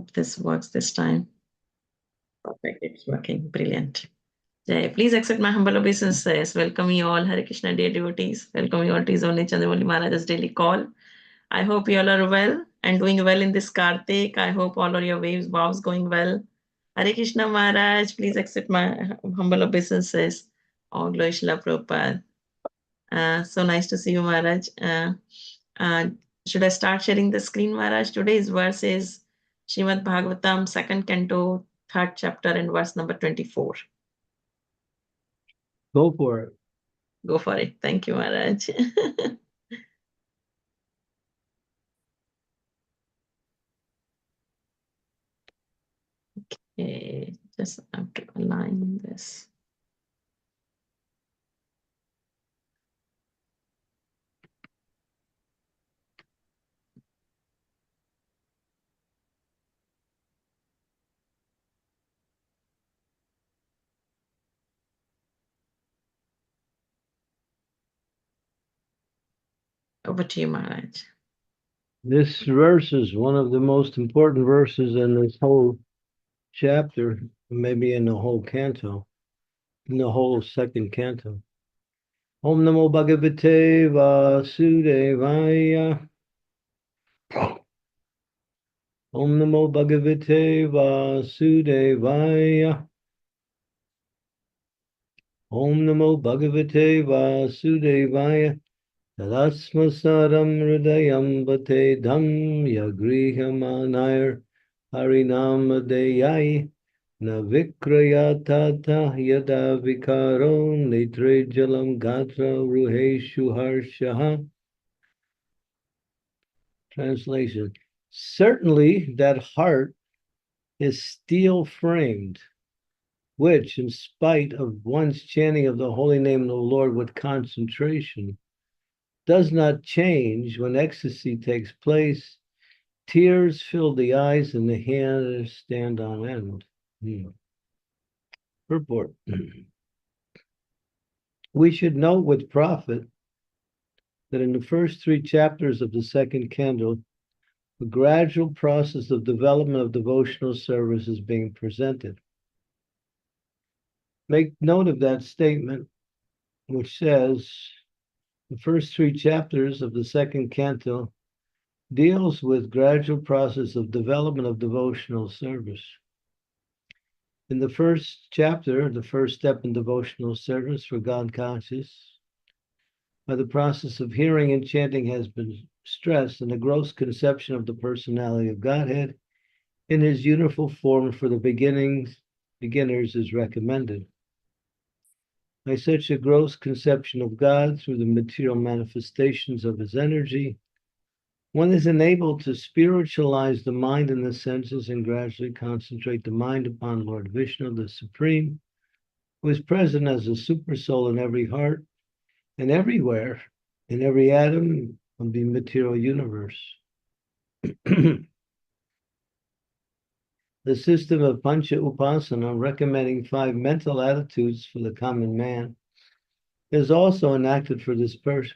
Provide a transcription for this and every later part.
hope this works this time. Perfect, it's working. Brilliant. Jai, please accept my humble obeisances. Welcome you all, Hare Krishna dear devotees. Welcome you all to His Holy Chandramauli Maharaj's daily call. I hope you all are well and doing well in this Kartik. I hope all of your vows going well. Hare Krishna Maharaj, please accept my humble obeisances. All glory Srila Prabhupada. So nice to see you, Maharaj. Should I start sharing the screen, Maharaj? Today's verse is Srimad Bhagavatam, 2nd canto, 3rd chapter, and verse number 24. Go for it. Go for it. Thank you, Maharaj. Okay, just have to align this. Over to you, Maharaj. This verse is one of the most important verses in this whole chapter, maybe in the whole canto, in the whole 2nd canto. Om Namo Bhagavate Vasudevaya. Om Namo Bhagavate Vasudevaya. Om Namo Bhagavate Vasudevaya. Tadasmasaram Hridayam Bate Dham Yagrihamanayar Harinamadeyai Navikrayatata Yada Vikaro Netre Jalam Gatra Ruheshu Harshaha. Translation. Certainly that heart is steel framed, which, in spite of one's chanting of the holy name of the Lord with concentration, does not change when ecstasy takes place. Tears fill the eyes and the hands stand on end. Purport. We should note with profit that in the first 3 chapters of the 2nd canto, a gradual process of development of devotional service is being presented. Make note of that statement, which says, the first 3 chapters of the 2nd canto deals with gradual process of development of devotional service. In the first chapter, the first step in devotional service for God conscious, by the process of hearing and chanting has been stressed, and the gross conception of the personality of Godhead in his uniform form for the beginners is recommended. By such a gross conception of God through the material manifestations of his energy, one is enabled to spiritualize the mind and the senses and gradually concentrate the mind upon Lord Vishnu, the Supreme, who is present as a supersoul in every heart and everywhere, in every atom of the material universe. The system of Pancha Upasana, recommending 5 mental attitudes for the common man, is also enacted for this purpose,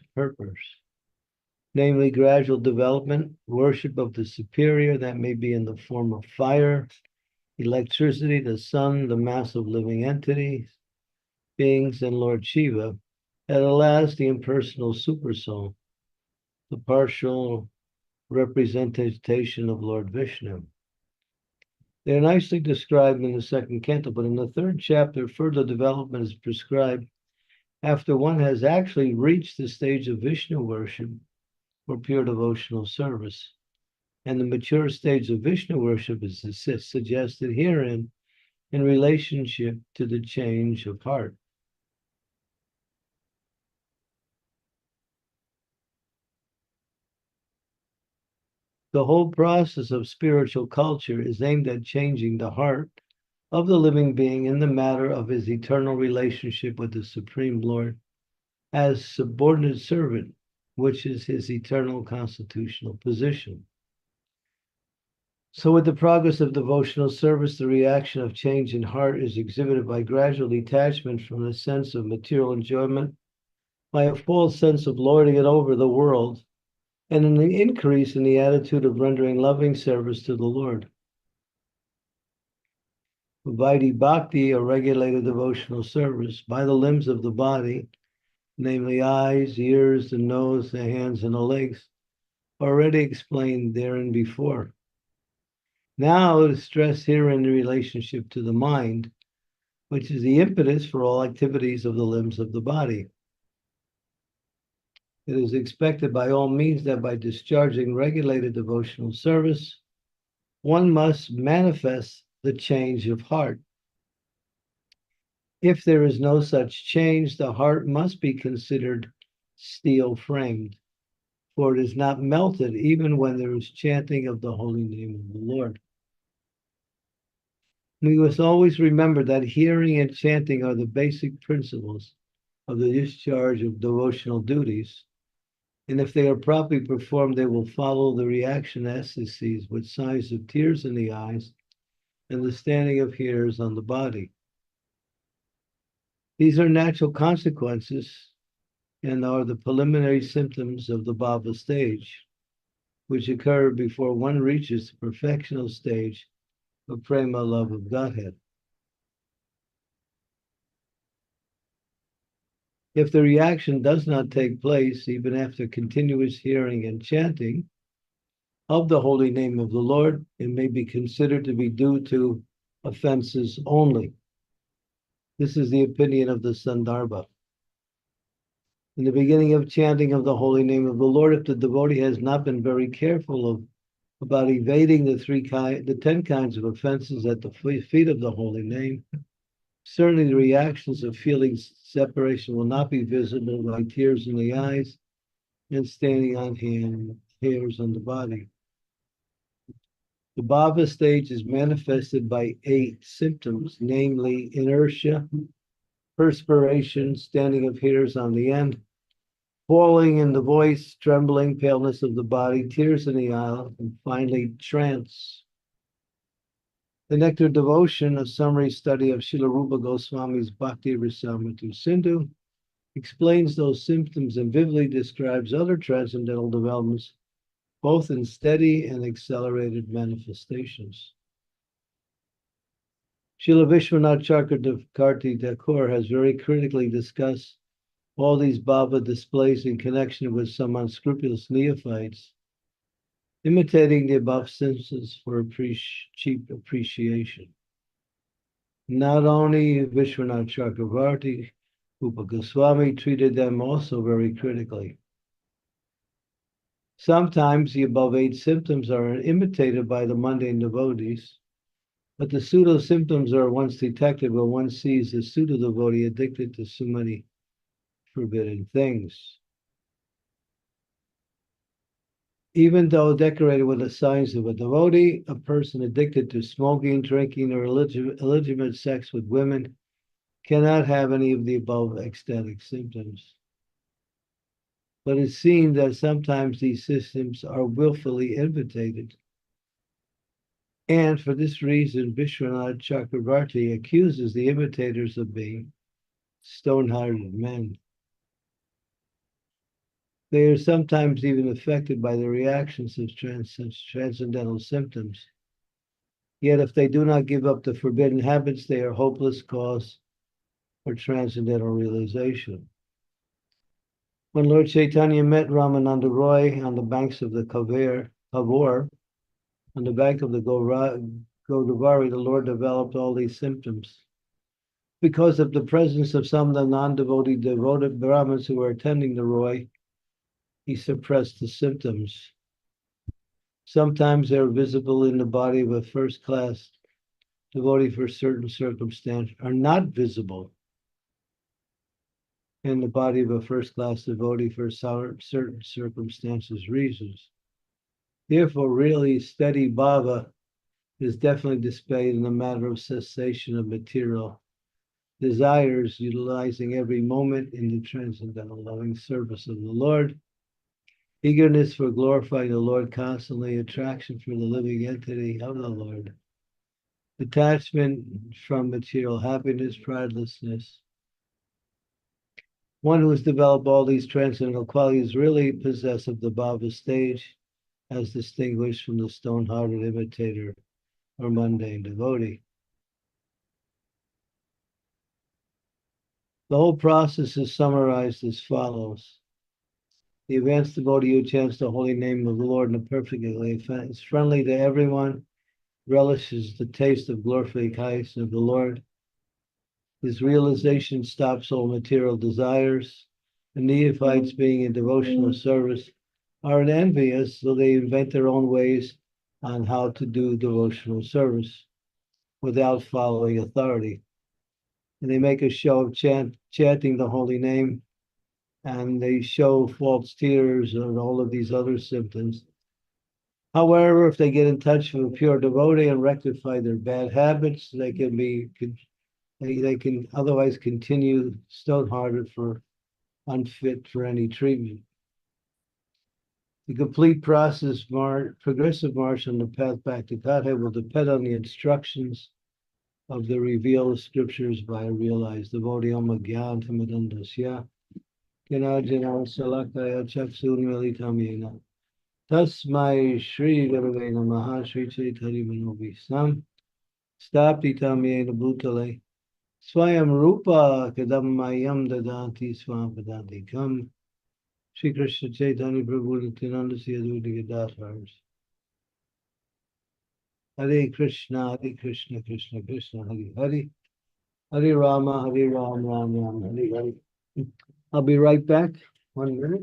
namely gradual development, worship of the superior, that may be in the form of fire, electricity, the sun, the mass of living entities, beings, and Lord Shiva, at last the impersonal supersoul, the partial representation of Lord Vishnu. They are nicely described in the 2nd canto, but in the 3rd chapter, further development is prescribed after one has actually reached the stage of Vishnu worship or pure devotional service. And the mature stage of Vishnu worship is suggested herein in relationship to the change of heart. The whole process of spiritual culture is aimed at changing the heart of the living being in the matter of his eternal relationship with the Supreme Lord as subordinate servant, which is his eternal constitutional position. So with the progress of devotional service, the reaction of change in heart is exhibited by gradual detachment from the sense of material enjoyment, by a false sense of lording it over the world, and an increase in the attitude of rendering loving service to the Lord. Vaidhi Bhakti, or regulated devotional service, by the limbs of the body, namely eyes, ears, the nose, the hands, and the legs, already explained therein before. Now it is stressed here in the relationship to the mind, which is the impetus for all activities of the limbs of the body. It is expected by all means that by discharging regulated devotional service, one must manifest the change of heart. If there is no such change, the heart must be considered steel-framed, for it is not melted even when there is chanting of the holy name of the Lord. We must always remember that hearing and chanting are the basic principles of the discharge of devotional duties, and if they are properly performed, they will follow the reaction ecstasies with signs of tears in the eyes and the standing of hairs on the body. These are natural consequences and are the preliminary symptoms of the bhava stage, which occur before one reaches the perfectional stage of prema, love of Godhead. If the reaction does not take place, even after continuous hearing and chanting of the holy name of the Lord, it may be considered to be due to offenses only. This is the opinion of the Sandarbha. In the beginning of chanting of the holy name of the Lord, if the devotee has not been very careful about evading the 10 kinds of offenses at the feet of the holy name, certainly the reactions of feeling separation will not be visible by tears in the eyes and standing on hairs on the body. The bhava stage is manifested by 8 symptoms, namely inertia, perspiration, standing of hairs on the end, falling in the voice, trembling, paleness of the body, tears in the eye, and finally trance. The Nectar Devotion, a summary study of Srila Rupa Goswami's Bhakti Rasamrita Sindhu, explains those symptoms and vividly describes other transcendental developments, both in steady and accelerated manifestations. Srila Vishwanath Chakravarti Thakur has very critically discussed all these bhava displays in connection with some unscrupulous neophytes, imitating the above senses for cheap appreciation. Not only Vishwanath Chakravarti, Rupa Goswami treated them also very critically. Sometimes the above 8 symptoms are imitated by the mundane devotees, but the pseudo symptoms are once detected when one sees the pseudo devotee addicted to so many forbidden things. Even though decorated with the signs of a devotee, a person addicted to smoking, drinking, or illegitimate sex with women cannot have any of the above ecstatic symptoms. But it's seen that sometimes these symptoms are willfully imitated. And for this reason, Vishwanath Chakravarti accuses the imitators of being stone-hearted men. They are sometimes even affected by the reactions of such transcendental symptoms. Yet if they do not give up the forbidden habits, they are hopeless cause for transcendental realization. When Lord Chaitanya met Ramananda Roy on the banks of the Kavor, on the bank of the Godavari, the Lord developed all these symptoms. Because of the presence of some of the non-devotee devoted Brahmins who were attending the Roy, he suppressed the symptoms. Sometimes they're visible in the body of a first-class devotee for certain circumstance, are not visible in the body of a first-class devotee for certain circumstances, reasons. Therefore, really steady bhava is definitely displayed in the matter of cessation of material desires, utilizing every moment in the transcendental loving service of the Lord, eagerness for glorifying the Lord constantly, attraction for the living entity of the Lord, detachment from material happiness, pridelessness. One who has developed all these transcendental qualities really possesses the bhava stage, as distinguished from the stone-hearted imitator or mundane devotee. The whole process is summarized as follows. The advanced devotee who chants the holy name of the Lord in a perfect way is friendly to everyone, relishes the taste of glorification of the Lord. His realization stops all material desires. The neophytes being in devotional service are envious, so they invent their own ways on how to do devotional service without following authority. And they make a show of chanting the holy name, and they show false tears and all of these other symptoms. However, if they get in touch with a pure devotee and rectify their bad habits, they can otherwise continue stone-hearted for unfit for any treatment. The complete progressive march on the path back to Godhead will depend on the instructions of the revealed scriptures by a realized devotee. Om Gyan Tamadandasya Ganajana Salakaya Chaksun Militam Yena Tasmai Shri Gurave Namaha Shri Chaitanya Manovisam Stapitam Yena Bhutale Swayam Rupa Kadammayam Dadanti Swampadanti Kam Shri Krishna Chaitanya Prabhu Nityananda Siyadurti Gadadhars Hare Krishna Krishna Krishna Hare Hare Hare Rama Ram Ram Hare Hare. I'll be right back. 1 minute.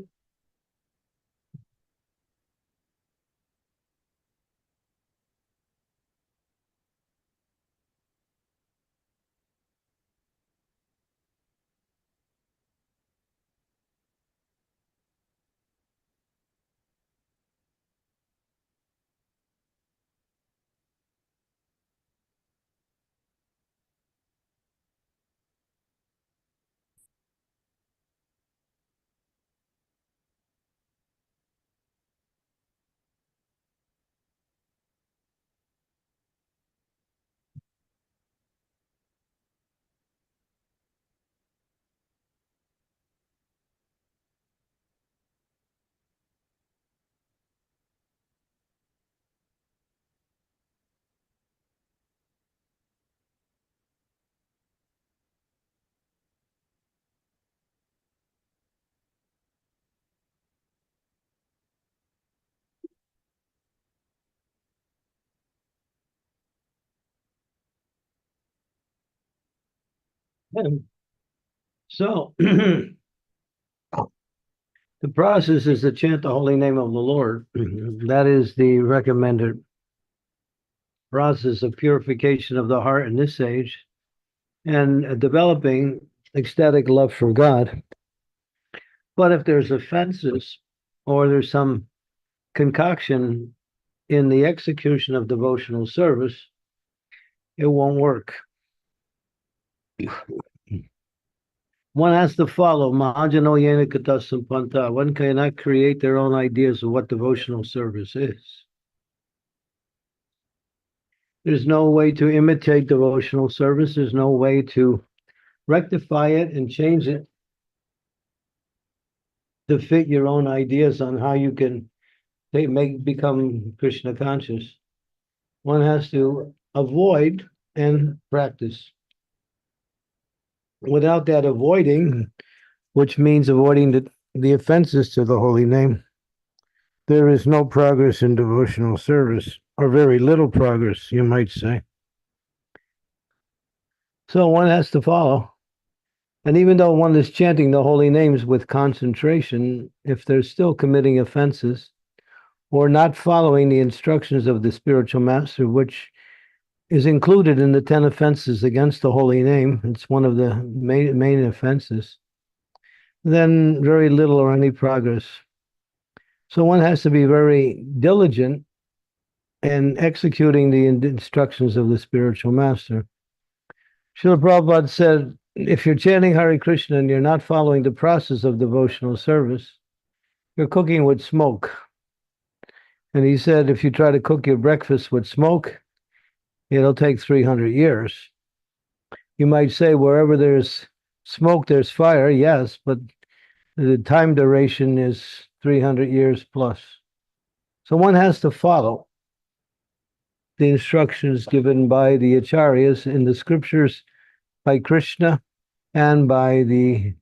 So the process is to chant the holy name of the Lord. That is the recommended process of purification of the heart in this age and developing ecstatic love for God. But if there's offenses or there's some concoction in the execution of devotional service, it won't work. One has to follow Mahajano Yenakata Sampanta. One cannot create their own ideas of what devotional service is. There's no way to imitate devotional service. There's no way to rectify it and change it to fit your own ideas on how you can become Krishna conscious. One has to avoid and practice. Without that avoiding, which means avoiding the offenses to the holy name, there is no progress in devotional service, or very little progress, you might say. So one has to follow. And even though one is chanting the holy names with concentration, if they're still committing offenses or not following the instructions of the spiritual master, which is included in the 10 offenses against the holy name, it's one of the main offenses, then very little or any progress. So one has to be very diligent in executing the instructions of the spiritual master. Srila Prabhupada said, if you're chanting Hare Krishna and you're not following the process of devotional service, you're cooking with smoke. And he said, if you try to cook your breakfast with smoke, it'll take 300 years. You might say, wherever there's smoke, there's fire. Yes, but the time duration is 300 years plus. So one has to follow the instructions given by the acharyas in the scriptures by Krishna and by the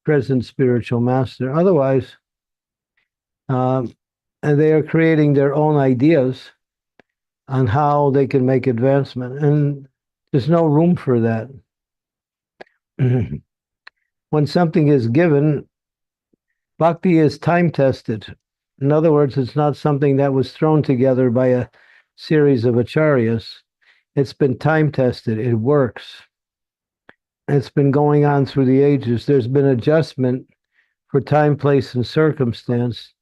present spiritual master. Otherwise, and they are creating their own ideas on how they can make advancement, and there's no room for that. When something is given, bhakti is time tested. In other words, it's not something that was thrown together by a series of acharyas. It's been time tested. It works. It's been going on through the ages. There's been adjustment for time, place, and circumstance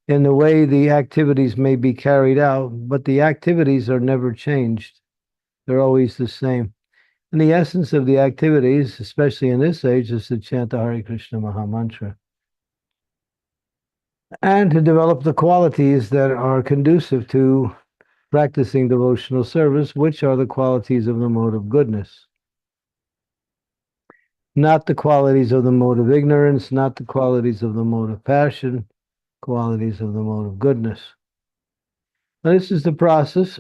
in the way the activities may be carried out, but the activities are never changed. They're always the same. And the essence of the activities, especially in this age, is to chant the Hare Krishna Maha Mantra and to develop the qualities that are conducive to practicing devotional service, which are the qualities of the mode of goodness. Not the qualities of the mode of ignorance, not the qualities of the mode of passion, qualities of the mode of goodness. Now, this is the process.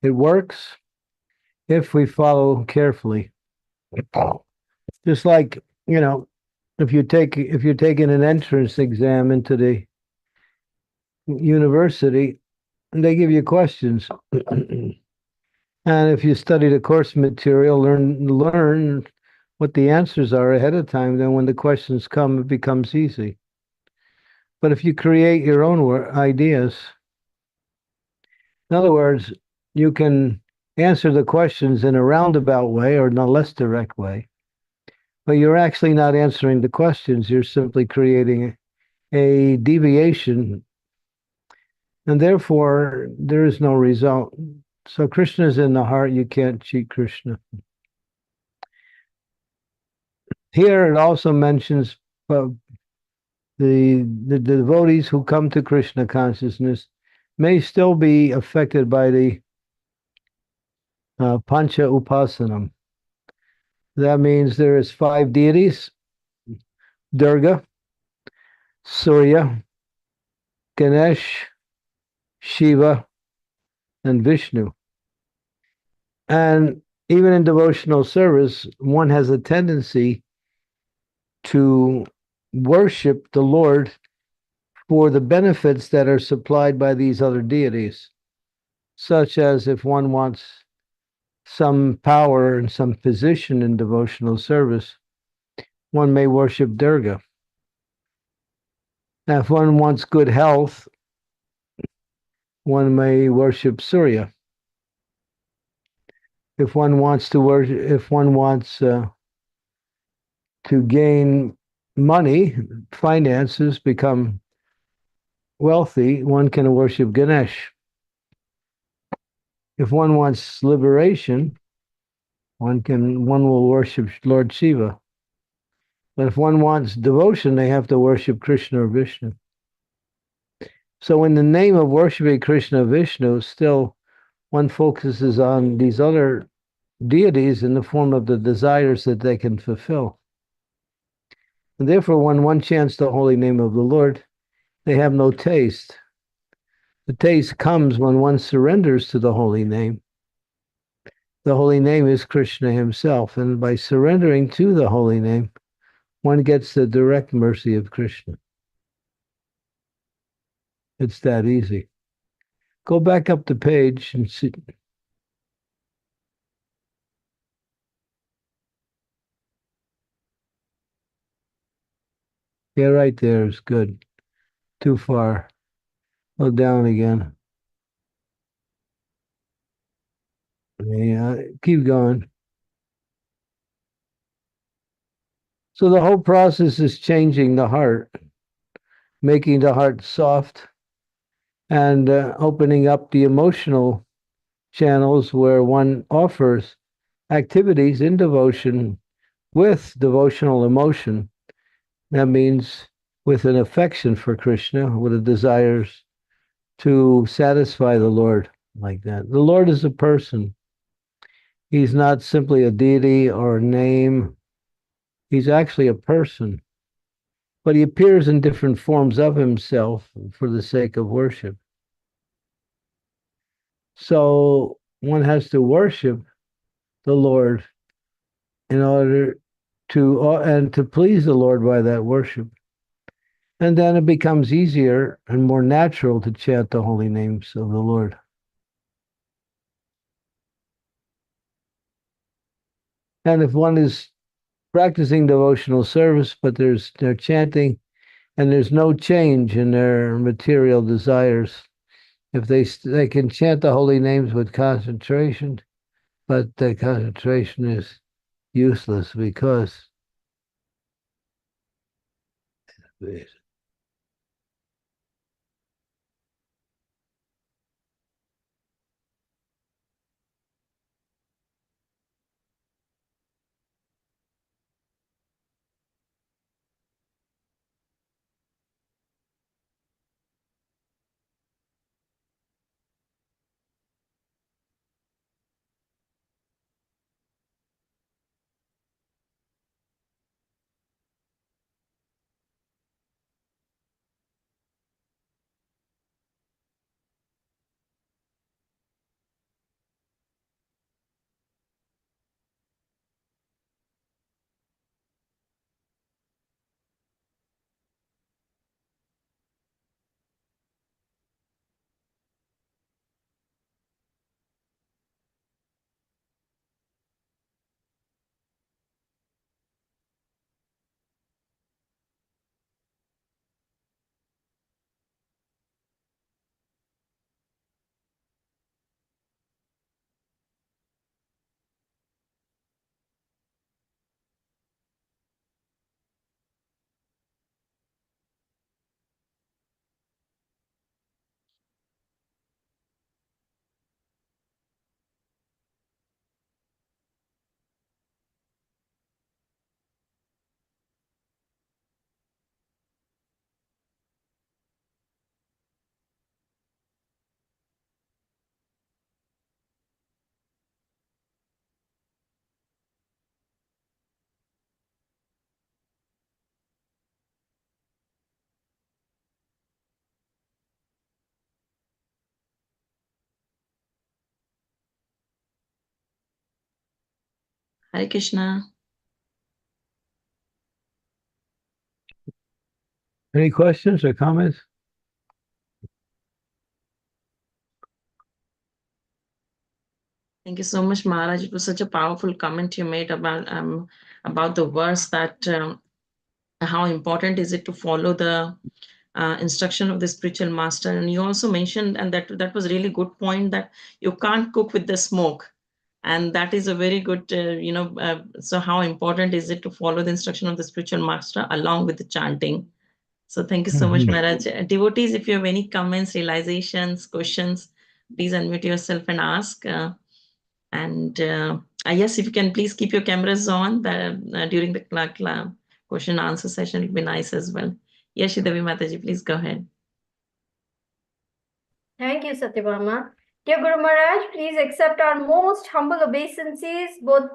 It works if we follow carefully. Just like, if you're taking an entrance exam into the university, they give you questions. And if you study the course material, learn what the answers are ahead of time, then when the questions come, it becomes easy. But if you create your own ideas, in other words, you can answer the questions in a roundabout way or in a less direct way, but you're actually not answering the questions. You're simply creating a deviation, and therefore there is no result. So Krishna is in the heart. You can't cheat Krishna. Here it also mentions the devotees who come to Krishna consciousness may still be affected by the Pancha Upasanam. That means there is 5 deities: Durga, Surya, Ganesh, Shiva, and Vishnu. And even in devotional service, one has a tendency to worship the Lord for the benefits that are supplied by these other deities, such as if one wants some power and some position in devotional service, one may worship Durga. Now, if one wants good health, one may worship Surya. If one wants to gain money, finances, become wealthy, one can worship Ganesh. If one wants liberation, one will worship Lord Shiva. But if one wants devotion, they have to worship Krishna or Vishnu. So in the name of worshiping Krishna or Vishnu, still one focuses on these other deities in the form of the desires that they can fulfill. And therefore, when one chants the holy name of the Lord, they have no taste. The taste comes when one surrenders to the holy name. The holy name is Krishna himself, and by surrendering to the holy name, one gets the direct mercy of Krishna. It's that easy. Go back up the page and see. Yeah, right there is good. Too far. Go down again. Yeah, keep going. So the whole process is changing the heart, making the heart soft, and opening up the emotional channels where one offers activities in devotion with devotional emotion. That means with an affection for Krishna, with a desires to satisfy the Lord like that. The Lord is a person. He's not simply a deity or a name. He's actually a person. But he appears in different forms of himself for the sake of worship. So one has to worship the Lord in order to please the Lord by that worship. And then it becomes easier and more natural to chant the holy names of the Lord. And if one is practicing devotional service, but they're chanting and there's no change in their material desires, if they can chant the holy names with concentration, but the concentration is useless because Hare Krishna. Any questions or comments? Thank you so much, Maharaj. It was such a powerful comment you made about the verse that how important is it to follow the instruction of the spiritual master. And you also mentioned, and that was really good point, that you can't cook with the smoke. And that is a very good, so how important is it to follow the instruction of the spiritual master along with the chanting? So thank you so much, Maharaj. Devotees, if you have any comments, realizations, questions, please unmute yourself and ask. Yes, if you can please keep your cameras on during the question and answer session, it'll be nice as well. Yes, Shridevi Mataji, please go ahead. Thank you, Satyabhama. Dear Guru Maharaj, please accept our most humble obeisances. Both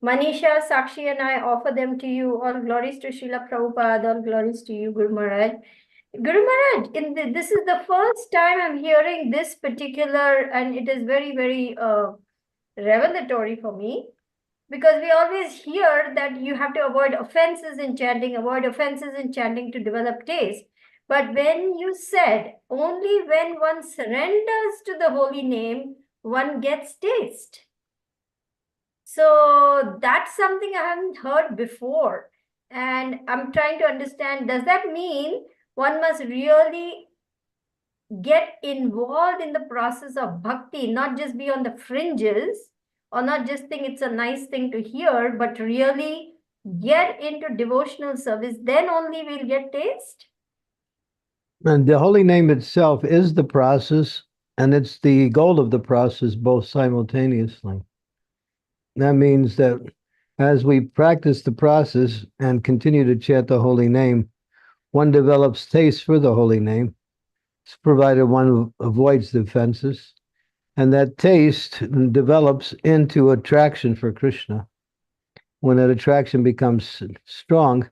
Manisha, Sakshi, and I offer them to you. All glories to Srila Prabhupada, all glories to you, Guru Maharaj. Guru Maharaj, this is the first time I'm hearing this particular, and it is very, very revelatory for me. Because we always hear that you have to avoid offenses in chanting to develop taste. But when you said only when one surrenders to the holy name, one gets taste. So that's something I haven't heard before. And I'm trying to understand, does that mean one must really get involved in the process of bhakti, not just be on the fringes, or not just think it's a nice thing to hear, but really get into devotional service, then only we'll get taste? And the holy name itself is the process, and it's the goal of the process both simultaneously. That means that as we practice the process and continue to chant the holy name, one develops taste for the holy name, provided one avoids the offenses. And that taste develops into attraction for Krishna. When that attraction becomes strong,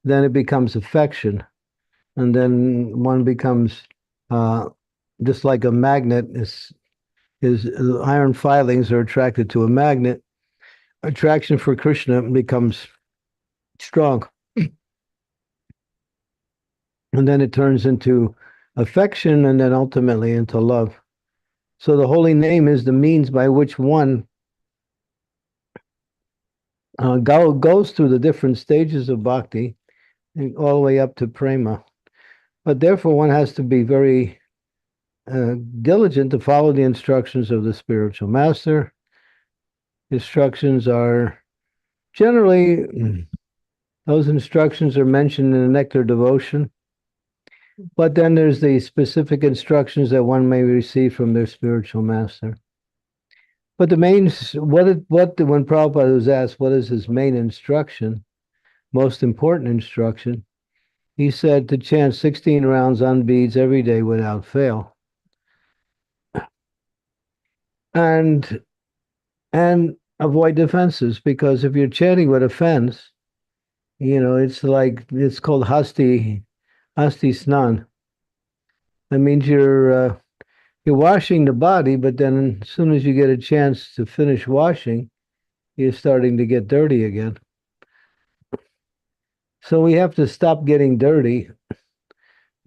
then it becomes affection. And then one becomes just like a magnet. Is iron filings are attracted to a magnet. Attraction for Krishna becomes strong. And then it turns into affection and then ultimately into love. So the holy name is the means by which one goes through the different stages of bhakti and all the way up to prema. But therefore, one has to be very diligent to follow the instructions of the spiritual master. Instructions are generally, those instructions are mentioned in the Nectar Devotion. But then there's the specific instructions that one may receive from their spiritual master. But the main, when Prabhupada was asked what is his main instruction, most important instruction, he said to chant 16 rounds on beads every day without fail. And avoid offenses, because if you're chanting with offense, it's called hasti snan. That means you're washing the body, but then as soon as you get a chance to finish washing, you're starting to get dirty again. So we have to stop getting dirty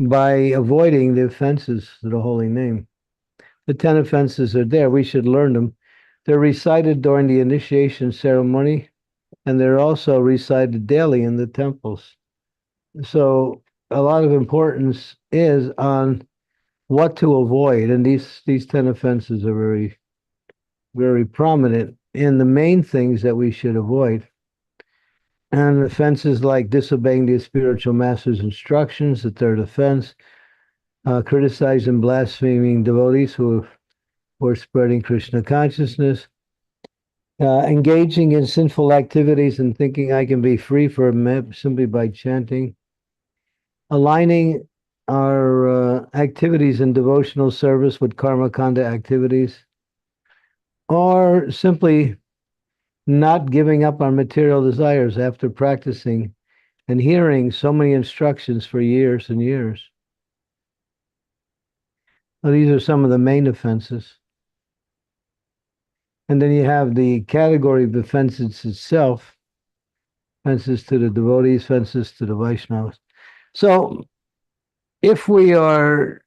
by avoiding the offenses to the holy name. The 10 offenses are there. We should learn them. They're recited during the initiation ceremony, and they're also recited daily in the temples. So a lot of importance is on what to avoid, and these 10 offenses are very, very prominent in the main things that we should avoid. And offenses like disobeying the spiritual master's instructions, the third offense, criticizing, blaspheming devotees who are spreading Krishna consciousness, engaging in sinful activities and thinking I can be free from simply by chanting, aligning our activities in devotional service with karma kanda activities, or simply not giving up our material desires after practicing and hearing so many instructions for years and years. Well, these are some of the main offenses. And then you have the category of offenses itself, offenses to the devotees, offenses to the Vaishnavas. So if we are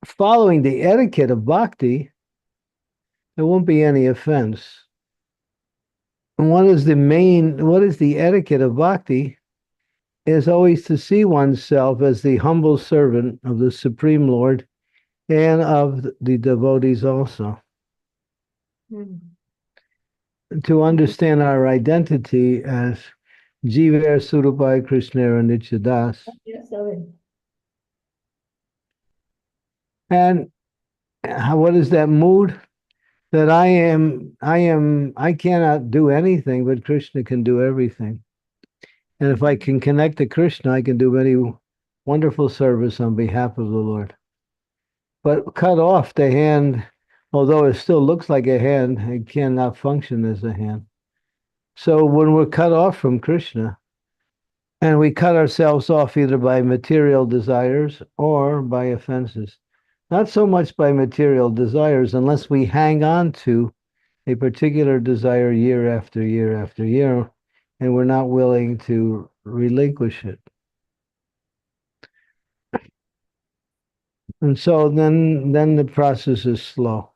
following the etiquette of bhakti, there won't be any offense. And what is the etiquette of bhakti is always to see oneself as the humble servant of the Supreme Lord and of the devotees also. To understand our identity as Jiva Surupai Krishna and Nityadas. And what is that mood? That I cannot do anything, but Krishna can do everything. And if I can connect to Krishna, I can do any wonderful service on behalf of the Lord. But cut off the hand, although it still looks like a hand, it cannot function as a hand. So when we're cut off from Krishna, and we cut ourselves off either by material desires or by offenses, not so much by material desires, unless we hang on to a particular desire year after year after year, and we're not willing to relinquish it. And so then the process is slow.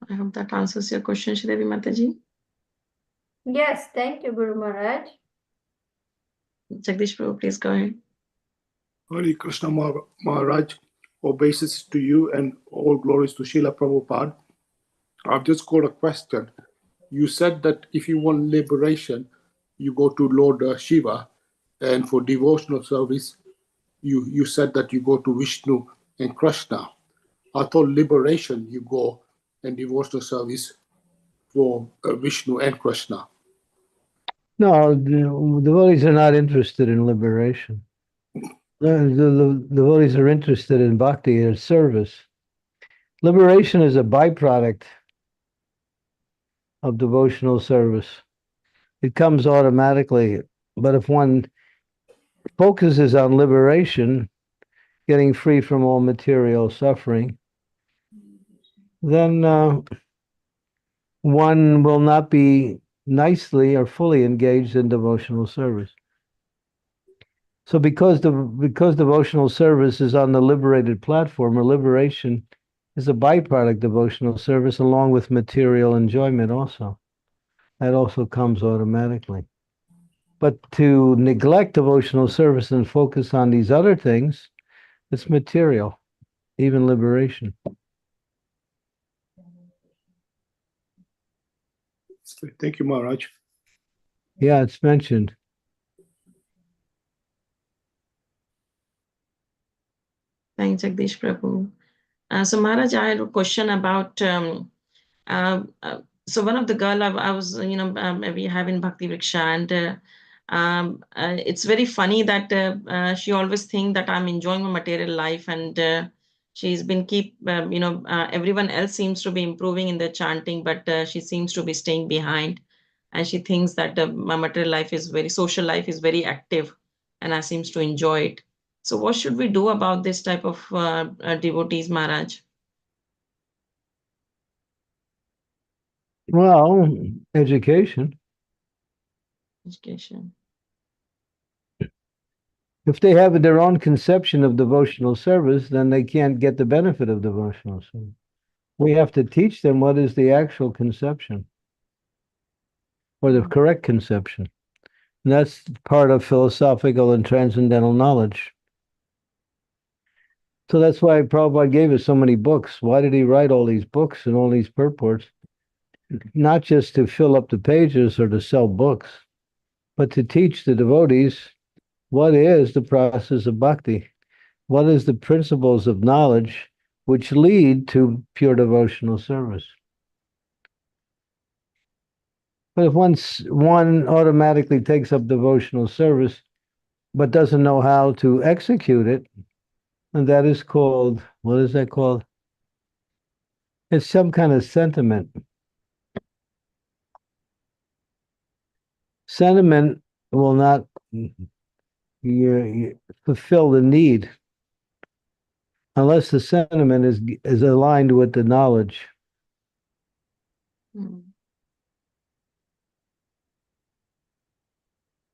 I hope that answers your question, Shridevi Mataji. Yes, thank you, Guru Maharaj. Jagdish Prabhu, please go ahead. Hare Krishna Maharaj, obeisances to you and all glories to Srila Prabhupada. I've just got a question. You said that if you want liberation, you go to Lord Shiva, and for devotional service, you said that you go to Vishnu and Krishna. I thought liberation, you go and devotional service for Vishnu and Krishna. No, the devotees are not interested in liberation. The devotees are interested in bhakti and service. Liberation is a byproduct of devotional service. It comes automatically. But if one focuses on liberation, getting free from all material suffering, then one will not be nicely or fully engaged in devotional service. So because devotional service is on the liberated platform, or liberation is a byproduct devotional service along with material enjoyment also. That also comes automatically. But to neglect devotional service and focus on these other things, it's material, even liberation. Thank you, Maharaj. Yeah, it's mentioned. Thanks, Jagdish Prabhu. So Maharaj, I had a question about, so one of the girl I was, we having Bhakti Vriksha, and it's very funny that she always think that I'm enjoying my material life, and she's been everyone else seems to be improving in their chanting, but she seems to be staying behind, and she thinks that my material life is social life is very active, and I seems to enjoy it. So what should we do about this type of devotees, Maharaj? Well, education. Education. If they have their own conception of devotional service, then they can't get the benefit of devotional service. We have to teach them what is the actual conception, or the correct conception. And that's part of philosophical and transcendental knowledge. So that's why Prabhupada gave us so many books. Why did he write all these books and all these purports? Not just to fill up the pages or to sell books, but to teach the devotees what is the process of bhakti, what is the principles of knowledge which lead to pure devotional service. But if one automatically takes up devotional service but doesn't know how to execute it, and that is called, what is that called? It's some kind of sentiment. Sentiment will not fulfill the need unless the sentiment is aligned with the knowledge.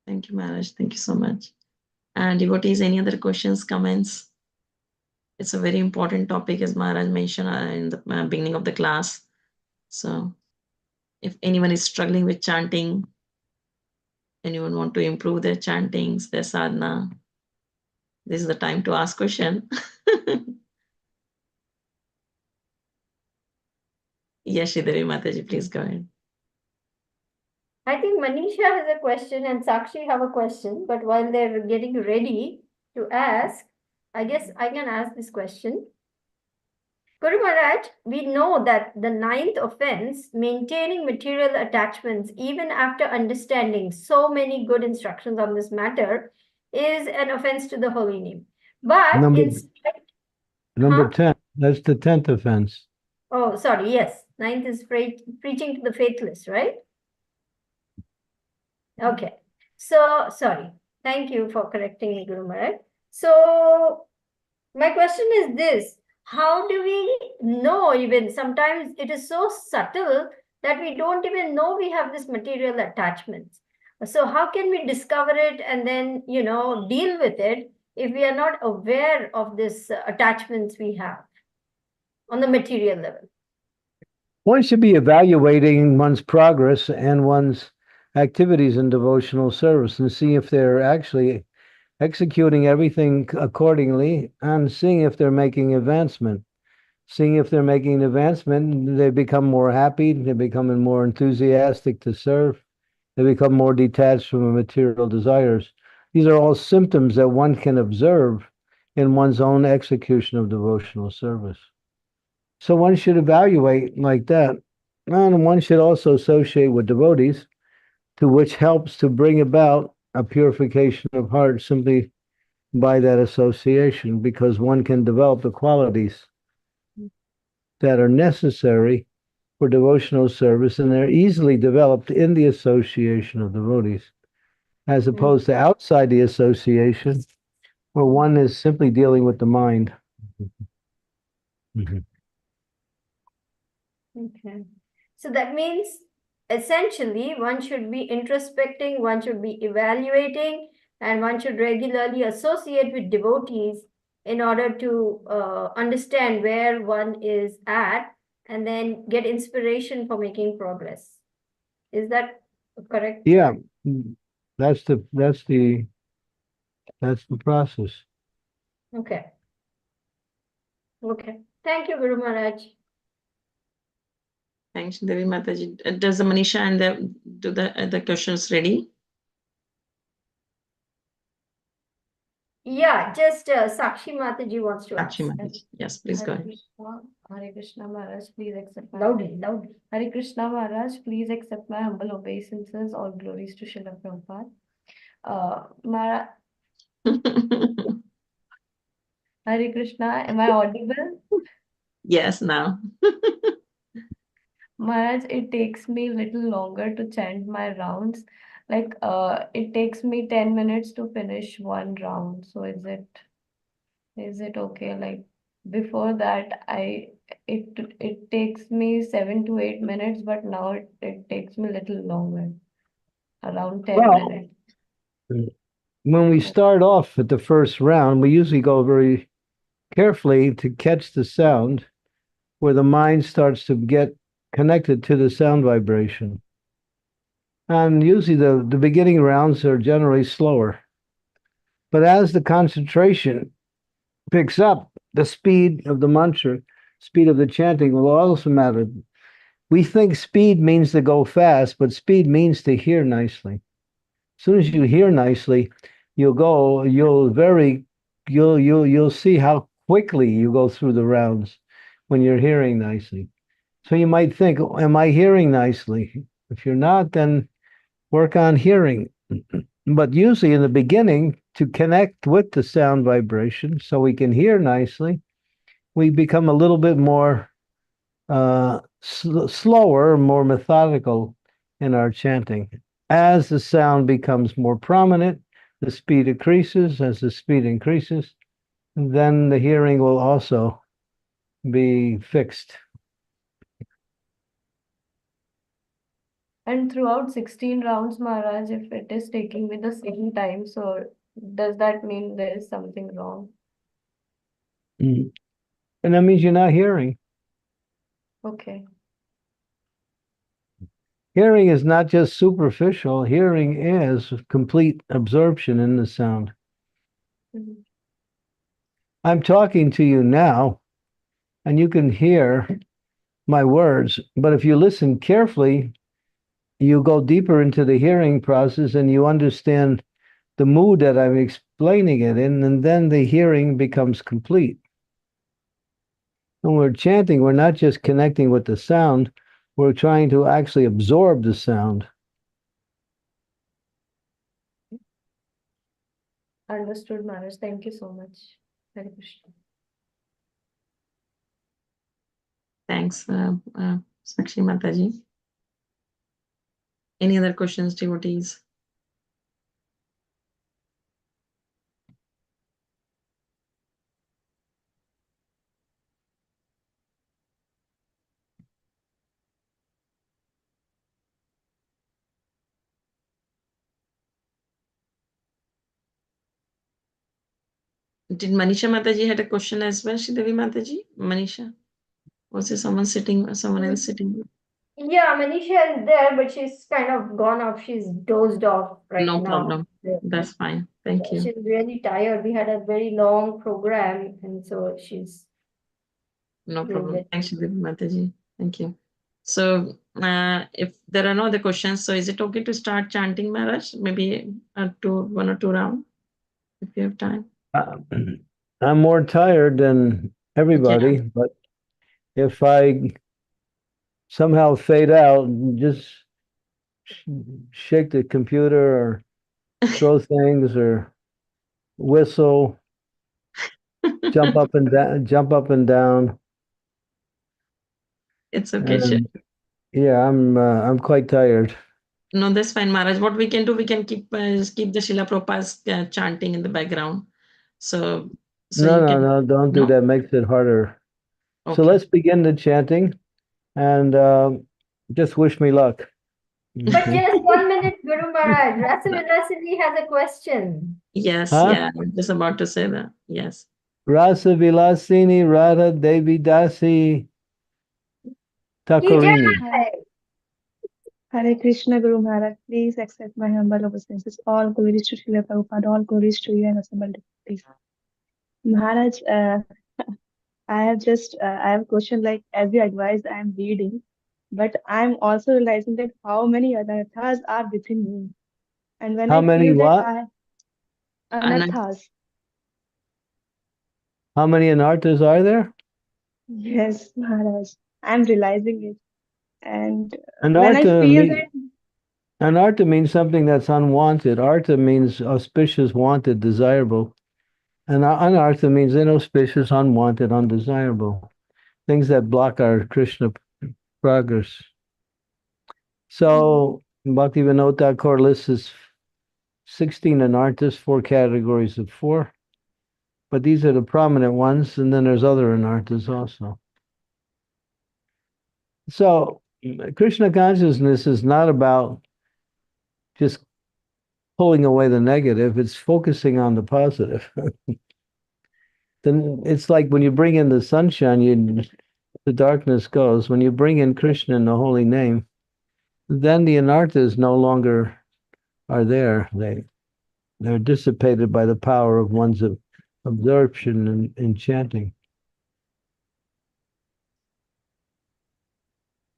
Thank you, Maharaj. Thank you so much. And devotees, any other questions, comments? It's a very important topic, as Maharaj mentioned in the beginning of the class. So if anyone is struggling with chanting, anyone want to improve their chantings, their sadhana, this is the time to ask question. Yes, Shridevi Mataji, please go ahead. I think Manisha has a question and Sakshi have a question, but while they're getting ready to ask, I guess I can ask this question. Guru Maharaj, we know that the ninth offense, maintaining material attachments even after understanding so many good instructions on this matter, is an offense to the holy name. But Number 10, that's the 10th offense. Oh, sorry, yes. Ninth is preaching to the faithless, right? Okay. So, sorry. Thank you for correcting me, Guru Maharaj. So, my question is this. How do we know even? Sometimes it is so subtle that we don't even know we have this material attachments. So how can we discover it and then, deal with it if we are not aware of this attachments we have on the material level? One should be evaluating one's progress and one's activities in devotional service and see if they're actually executing everything accordingly and seeing if they're making advancement. Seeing if they're making advancement, they become more happy, they're becoming more enthusiastic to serve, they become more detached from material desires. These are all symptoms that one can observe in one's own execution of devotional service. So one should evaluate like that. And one should also associate with devotees, to which helps to bring about a purification of heart simply by that association, because one can develop the qualities that are necessary for devotional service, and they're easily developed in the association of devotees, as opposed to outside the association, Or one is simply dealing with the mind. Mhm. Okay. So that means essentially one should be introspecting, one should be evaluating, and one should regularly associate with devotees in order to understand where one is at and then get inspiration for making progress. Is that correct? Yeah, that's the process. Okay. Okay. Thank you, Guru Maharaj. Thanks, Devi Mataji. Does the Manisha and the questions ready? Yeah, just Sakshi Mataji wants to ask. Sakshi Mataji. Yes, please go ahead. Hare Krishna Maharaj, please accept my Loudly, loudly. Hare Krishna Maharaj, please accept my humble obeisances. All glories to Srila Prabhupada. Maharaj, Hare Krishna, am I audible? Yes, now. Maharaj, it takes me a little longer to chant my rounds. Like, it takes me 10 minutes to finish one round. So is it okay? Like, before that, it takes me 7 to 8 minutes, but now it takes me a little longer, around 10 Well, minutes. when we start off at the first round, we usually go very carefully to catch the sound where the mind starts to get connected to the sound vibration. And usually the beginning rounds are generally slower. But as the concentration picks up, the speed of the mantra, speed of the chanting will also matter. We think speed means to go fast, but speed means to hear nicely. As soon as you hear nicely, you'll see how quickly you go through the rounds when you're hearing nicely. So you might think, am I hearing nicely? If you're not, then work on hearing. But usually in the beginning, to connect with the sound vibration so we can hear nicely, we become a little bit more slower, more methodical in our chanting. As the sound becomes more prominent, the speed increases. As the speed increases, then the hearing will also be fixed. And throughout 16 rounds, Maharaj, if it is taking me the same time, so does that mean there is something wrong? And that means you're not hearing. Okay. Hearing is not just superficial. Hearing is complete absorption in the sound. Mhm. I'm talking to you now, and you can hear my words, but if you listen carefully, you go deeper into the hearing process and you understand the mood that I'm explaining it in, and then the hearing becomes complete. When we're chanting, we're not just connecting with the sound, we're trying to actually absorb the sound. Understood, Maharaj. Thank you so much. Hare Krishna. Thanks, Sakshi Mataji. Any other questions, devotees? Did Manisha Mataji had a question as well, Devi Mataji? Manisha? Was there someone else sitting? Yeah, Manisha is there, but she's kind of gone off. She's dozed off right No now. problem. That's fine. Thank you. She's really tired. We had a very long program, and so she's No doing problem. it. Thanks, Devi Mataji. Thank you. So, if there are no other questions, so is it okay to start chanting, Maharaj? Maybe one or two rounds, if you have time. I'm more tired than everybody, but if I somehow fade out, just shake the computer or throw things or whistle, jump up and down. It's okay. Sure. And yeah, I'm quite tired. No, that's fine, Maharaj. What we can do, we can keep the Srila Prabhupada's chanting in the background. So No, you no, can, no, don't do no? that. Makes it harder. So Okay. let's begin the chanting and just wish me luck. But Okay. just 1 minute, Guru Maharaj. Rasavilasini has a question. Yes, Huh? yeah, I'm just about to say that. Yes. Rasa Vilasini Radha Devi Dasi Ki Takurini. jai. Hare Krishna Guru Maharaj, please accept my humble obeisances. All glories to Srila Prabhupada, all glories to you and assembled devotees. Maharaj, I have a question like, as you advised, I am reading, but I'm also realizing that how many anarthas are within me. And when How I many feel that what? I, And anarthas, How many anarthas are there? yes, Maharaj, I'm realizing it. And when I Anartha, feel that, anartha means something that's unwanted. Artha means auspicious, wanted, desirable. And anartha means inauspicious, unwanted, undesirable. Things that block our Krishna progress. So Bhaktivinoda Thakur lists 16 anarthas, 4 categories of 4. But these are the prominent ones, and then there's other anarthas also. So Krishna consciousness is not about just pulling away the negative, it's focusing on the positive. Then it's like when you bring in the sunshine, the darkness goes. When you bring in Krishna in the holy name, then the anarthas no longer are there. They're dissipated by the power of one's absorption in chanting.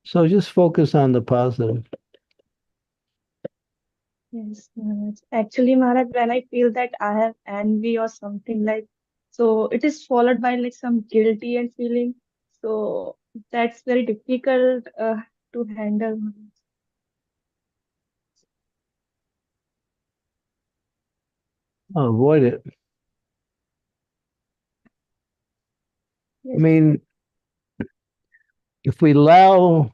So just focus on the positive. yes, Maharaj. Actually, Maharaj, when I feel that I have envy or something like, so it is followed by like some guilty and feeling. So that's very difficult to handle, Maharaj. Avoid it. I Yes, mean, if we allow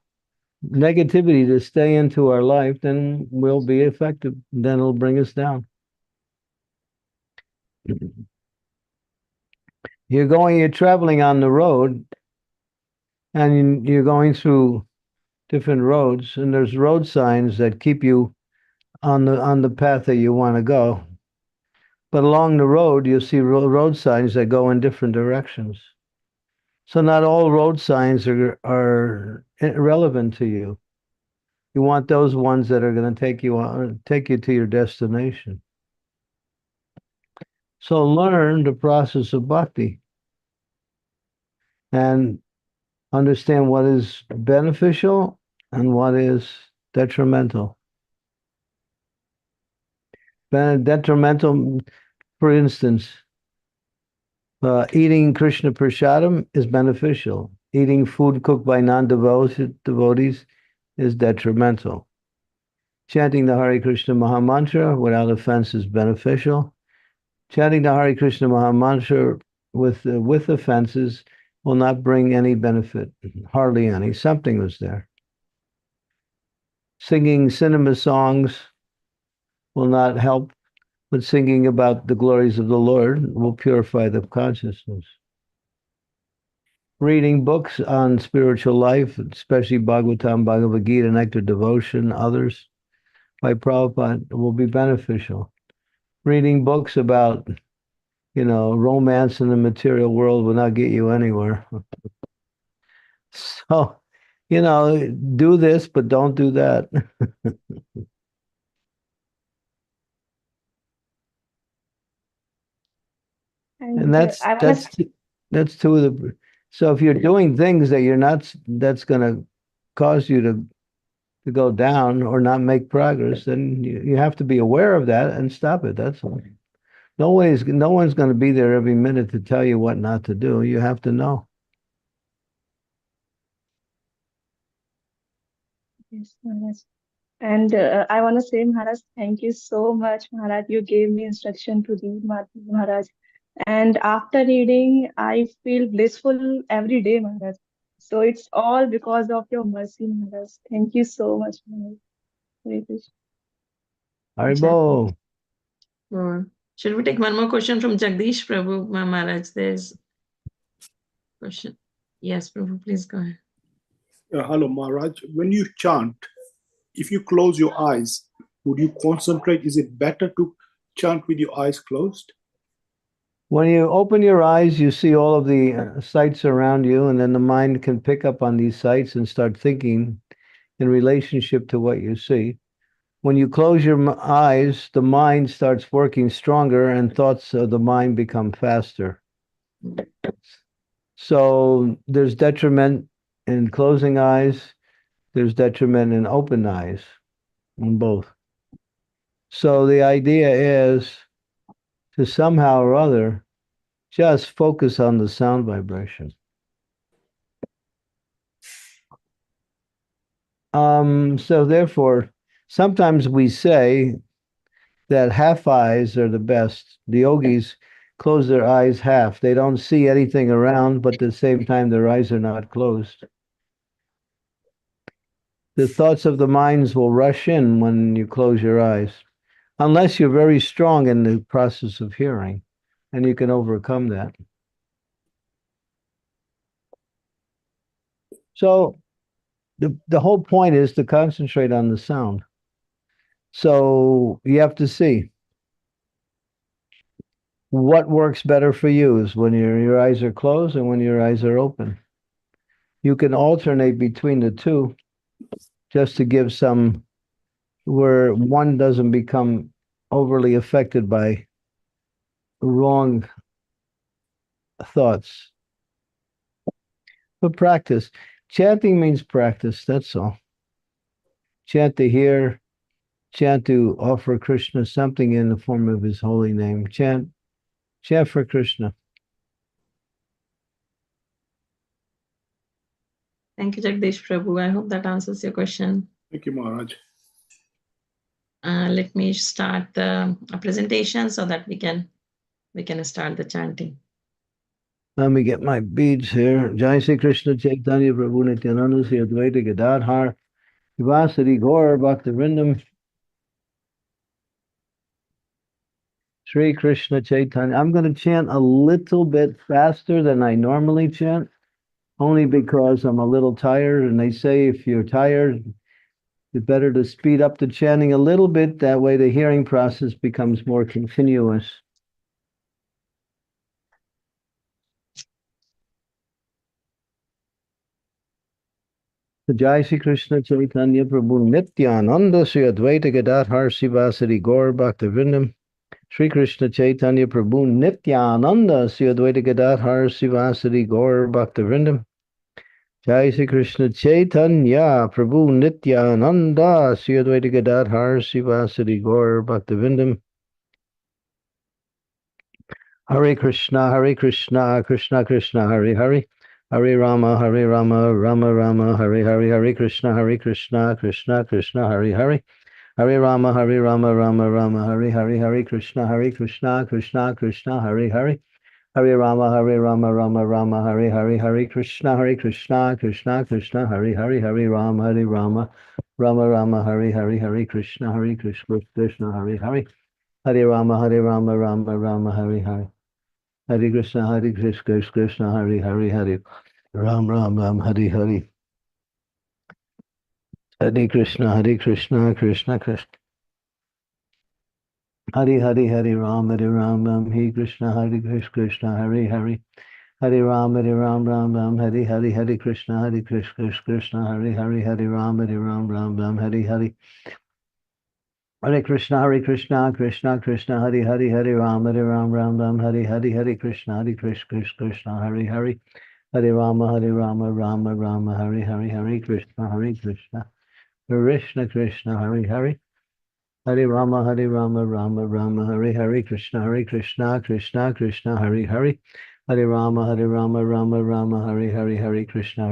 negativity to stay into our life, then we'll be effective. Then it'll bring us down. You're traveling on the road, and you're going through different roads, and there's road signs that keep you on the path that you want to go. But along the road, you'll see road signs that go in different directions. So not all road signs are relevant to you. You want those ones that are going to take you to your destination. So learn the process of bhakti and understand what is beneficial and what is detrimental. Detrimental, for instance, eating Krishna prasadam is beneficial. Eating food cooked by non-devotees is detrimental. Chanting the Hare Krishna Maha Mantra without offense is beneficial. Chanting the Hare Krishna Maha Mantra with offenses will not bring any benefit, hardly any. Something was there. Singing cinema songs will not help, but singing about the glories of the Lord will purify the consciousness. Reading books on spiritual life, especially Bhagavatam, Bhagavad Gita, Nectar Devotion, others by Prabhupada will be beneficial. Reading books about, romance in the material world will not get you anywhere. So, do this, but don't do that. And that's I want that's that's two of the. So if you're doing things that you're not, that's going to cause you to go down or not make progress, then you have to be aware of that and stop it. That's all. No one's going to be there every minute to tell you what not to do. You have to know. yes, Maharaj. And I want to say, Maharaj, thank you so much, Maharaj. You gave me instruction to read, Maharaj. And after reading, I feel blissful every day, Maharaj. So it's all because of your mercy, Maharaj. Thank you so much, Maharaj. Hare Krishna. Haribo. Sure. Should we take one more question from Jagdish Prabhu Maharaj? There's a question. Yes, Prabhu, please go ahead. Hello, Maharaj. When you chant, if you close your eyes, would you concentrate? Is it better to chant with your eyes closed? When you open your eyes, you see all of the sights around you, and then the mind can pick up on these sights and start thinking in relationship to what you see. When you close your eyes, the mind starts working stronger and thoughts of the mind become faster. So there's detriment in closing eyes, there's detriment in open eyes, in both. So the idea is to somehow or other just focus on the sound vibration. So therefore, sometimes we say that half eyes are the best. The yogis close their eyes half. They don't see anything around, but at the same time, their eyes are not closed. The thoughts of the minds will rush in when you close your eyes, unless you're very strong in the process of hearing, and you can overcome that. So the whole point is to concentrate on the sound. So you have to see what works better for you is when your eyes are closed and when your eyes are open. You can alternate between the two just to give some where one doesn't become overly affected by wrong thoughts. But practice. Chanting means practice, that's all. Chant to hear, chant to offer Krishna something in the form of his holy name. Chant for Krishna. Thank you, Jagdish Prabhu. I hope that answers your question. Thank you, Maharaj. Let me start the presentation so that we can start the chanting. Let me get my beads here. Jai Sri Krishna Chaitanya Prabhu Nityananda Sri Advaita Gadadhar Srivasadi Gaur Bhaktivinoda Sri Krishna Chaitanya. I'm going to chant a little bit faster than I normally chant, only because I'm a little tired, and they say if you're tired, it's better to speed up the chanting a little bit. That way the hearing process becomes more continuous. Jai Sri Krishna Chaitanya Prabhu Nityananda Sri Advaita Gadadhar Srivasadi Gaur Bhaktivinoda Sri Krishna Chaitanya Prabhu Nityananda Sri Advaita Gadadhar Srivasadi Gaur Bhaktivinoda Jai Sri Krishna Chaitanya Prabhu Nityananda Sri Advaita Gadadhar Srivasadi Gaur Bhaktivinoda Hare Krishna, Krishna Krishna, Hare Hare, Hare Rama, Rama Rama, Hare Hare, Hare Krishna, Krishna Krishna, Hare Hare, Hare Rama, Rama Rama, Hare Hare, Hare Krishna, Krishna Krishna, Hare Hare, Hare Rama, Rama Rama, Hare Hare, Hare Krishna, Krishna Krishna, Hare Hare, Hare Rama, Rama Rama, Hare Hare, Hare Krishna, Krishna, Hare Hare, Hare Rama, Rama, Hare Hare. Hare Krishna, Krishna, Hare Hare, Hare Ram, Hare Hare. Hare Krishna, Krishna Krishna. Hare Hare, Hare Ram, Hare Krishna, Krishna, Hare Hare. Hare Ram, Ram, Hare Hare, Hare Krishna, Krishna, Hare Hare, Hare Ram, Hare Hare. Hare Krishna, Krishna, Hare Hare, Hare Ram, Ram, Hare Hare, Hare Krishna, Krishna, Hare Hare, Hare Rama, Rama, Hare Hare, Hare Krishna, Krishna, Hare Hare, Hare Rama, Rama, Hare Hare, Krishna, Krishna, Hare Hare, Hare Rama, Rama, Hare Hare, Hare Krishna,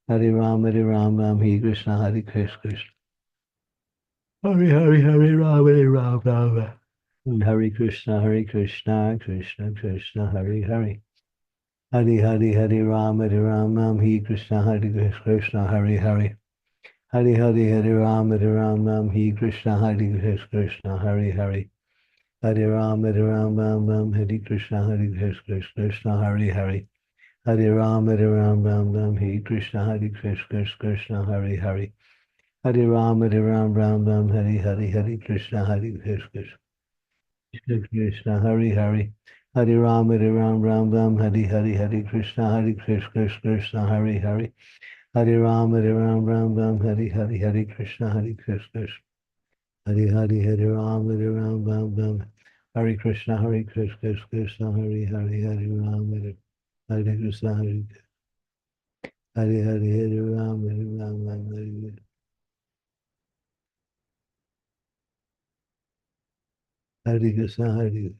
Hare Rama, Hare Krishna, Hare Krishna. Hare Hare, Hare Rama, Hare Krishna, Krishna Krishna, Hare Hare. Hare Hare, Hare Rama, Hare Krishna, Krishna, Hare Hare. Hare Hare, Hare Rama, Hare Krishna, Krishna, Hare Hare. Hare Ram, Ram Ram, Hare Krishna, Krishna Krishna, Hare Hare. Hare Ram, Ram Ram, Hare Krishna, Krishna Krishna, Hare Hare. Hare Ram, Ram Ram, Hare Hare, Hare Krishna, Krishna Krishna, Hare Hare. Hare Ram, Ram Ram, Hare Hare, Hare Krishna, Krishna Krishna, Hare Hare. Hare Ram, Ram Ram, Hare Hare, Hare Krishna, Krishna Hare Hare, Hare Ram, Ram Ram, Hare Krishna, Krishna Hare Hare, Hare Ram, Hare Krishna, Hare Hare, Hare Ram, Ram, Hare Krishna, Hare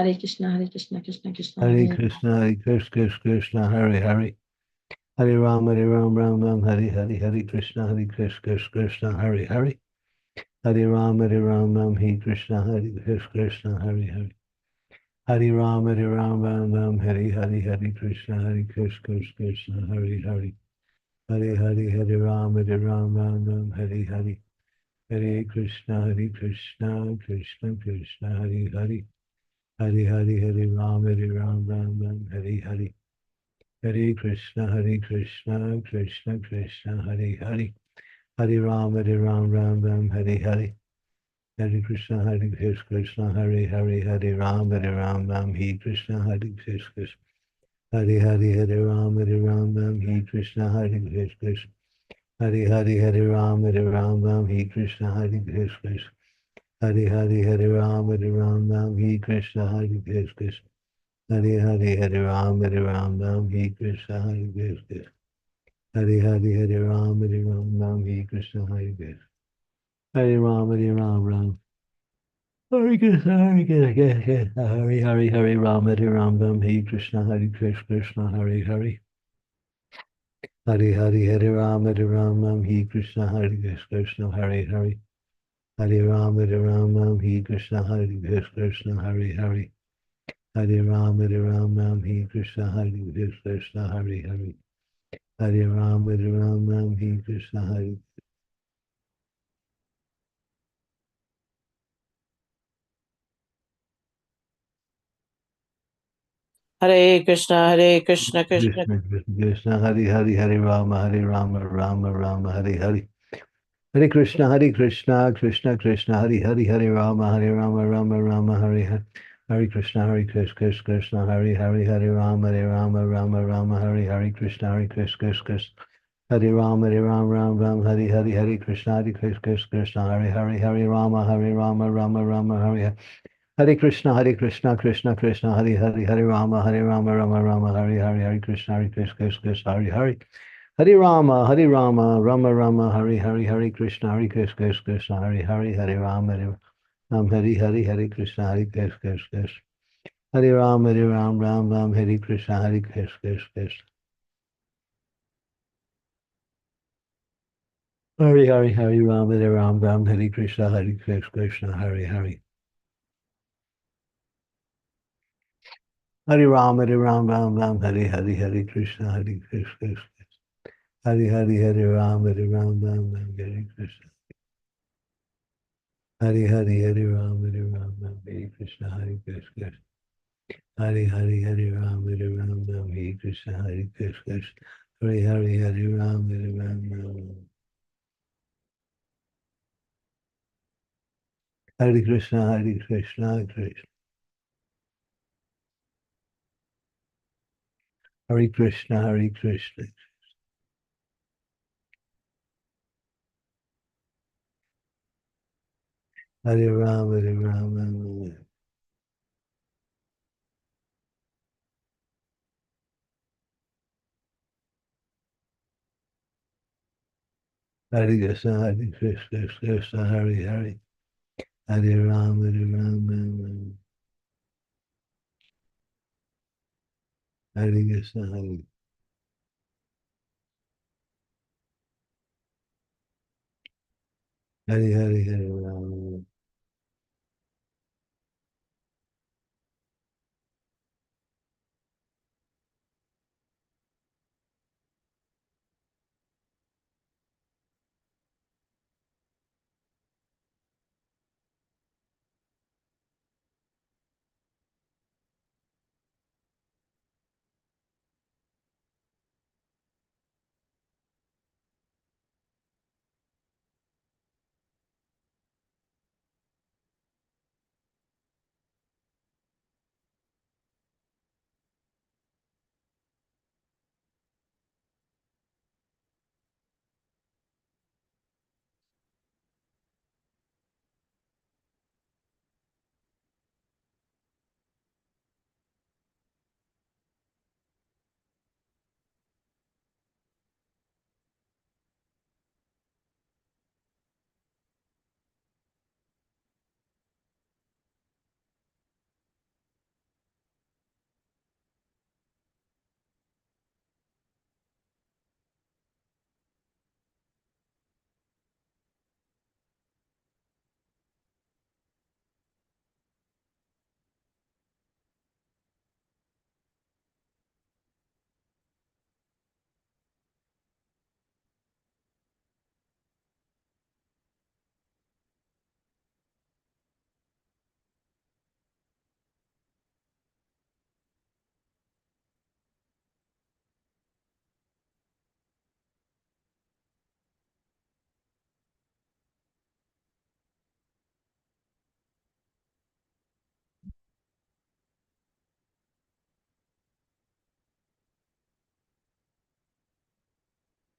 Hare Krishna, Hare Krishna, Krishna Krishna, Hare Hare Krishna, Krishna Hare Hare. Hare Ram, Ram, Hare Hare, Hare Krishna, Krishna Hare Hare. Hare Ram, Ram, Hare Krishna, Krishna Hare Hare. Hare Ram, Ram, Hare Hare, Hare Krishna, Krishna Hare Hare. Hare Hare, Hare Ram, Ram, Hare Hare. Hare Krishna, Krishna Krishna, Hare Hare. Hare Hare, Hare Ram, Ram, Hare Hare. Hare Krishna, Krishna Krishna, Hare Hare. Hare Ram, Ram, Hare Hare. Hare Krishna, Krishna, Hare Hare. Hare Ram, Ram, Hare Krishna, Krishna. Hare Hare, Hare Ram, Hare Krishna, Krishna. Hare Hare, Hare Ram, Hare Krishna, Krishna. Hare Hare, Hare Ram, Hare Krishna, Krishna. Hare Hare, Hare Ram, Hare Krishna, Krishna. Hare Hare, Hare Ram, Hare Krishna, Krishna. Hare Ram, Ram. Hare Krishna, Krishna. Hare Hare, Hare Ram, Hare Krishna, Krishna, Hare Hare. Hare Hare, Hare Ram, Hare Krishna, Krishna, Hare Hare. Hare Ram, Hare Krishna, Krishna, Hare Hare. Hare Ram, Hare Krishna, Krishna, Hare Hare. Hare Ram, Hare Krishna, Hare. Hare Krishna, Krishna Krishna, Krishna, Hare Hare, Hare Rama, Rama, Hare Hare. Hare Krishna, Krishna Krishna, Hare Hare, Hare Rama, Rama, Hare Hare. Hare Krishna, Krishna, Hare Hare, Hare Rama, Rama, Hare Hare Krishna, Krishna. Hare Rama, Ram, Hare Hare, Hare Krishna, Krishna, Hare Hare, Hare Rama, Rama, Hare Hare. Hare Krishna, Krishna Krishna, Hare Hare, Hare Rama, Rama, Hare Hare, Hare Krishna, Krishna, Hare Hare. Hare Rama, Rama, Hare Hare, Hare Krishna, Krishna, Hare Hare, Hare Rama, Hare Hare, Hare Krishna, Krishna. Hare Rama, Ram, Hare Krishna, Krishna. Hare Hare, Hare Ram, Hare Krishna, Krishna, Hare Hare. Hare Rama, Ram, Hare Hare, Hare Krishna, Krishna. Hare Hare, Hare Ram, Hare Krishna. Hare Hare, Hare Ram, Hare Krishna, Krishna. Hare Hare, Hare Ram, Hare Krishna, Krishna. Hare Hare, Hare Ram, Hare Krishna, Krishna. Hare Krishna, Krishna. Hare Ram, Hare Krishna, Krishna, Hare Hare. Hare Ram, Hare Krishna, Hare Hare, Hare Ram.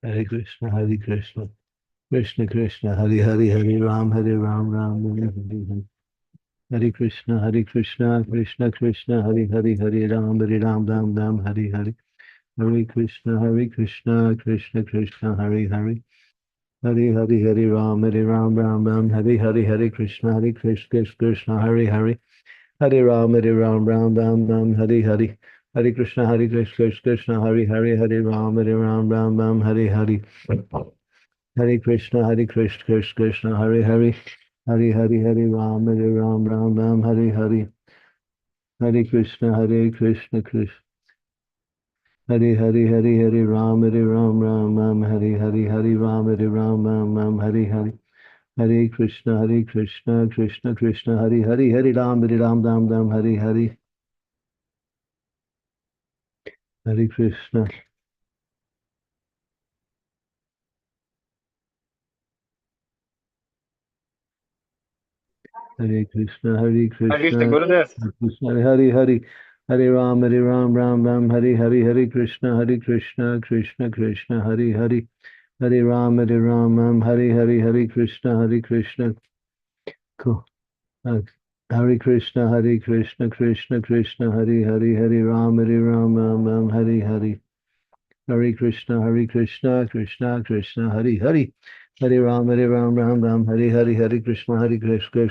Hare Krishna, Krishna Krishna, Hare Hare, Hare Ram, Ram, Hare Hare. Hare Krishna, Krishna Krishna, Hare Hare, Hare Ram, Ram, Hare Hare. Hare Krishna, Krishna Krishna, Hare Hare. Hare Hare, Hare Ram, Ram, Hare Hare, Hare Krishna, Krishna, Hare Hare. Hare Ram, Ram, Hare Hare. Hare Krishna, Krishna, Hare Hare, Hare Ram, Ram, Hare Hare. Hare Krishna, Krishna, Hare Hare. Hare Hare, Hare Ram, Ram, Hare Hare. Hare Krishna, Krishna. Hare Hare, Hare Ram, Ram, Hare Hare. Hare Ram, Ram, Hare Hare. Hare Krishna, Krishna, Hare Hare. Hare Ram, Ram, Hare Hare. Hare Krishna. Hare Krishna, Krishna Gurudev. Hare Hare. Hare Ram, Ram, Hare Hare. Hare Krishna, Krishna, Hare Hare. Hare Ram, Hare Hare. Hare Krishna. Cool. Hare Krishna, Krishna, Hare Hare. Hare Ram, Ram, Hare Hare. Hare Krishna, Krishna, Hare Hare. Hare Ram, Ram, Hare Hare. Hare Krishna,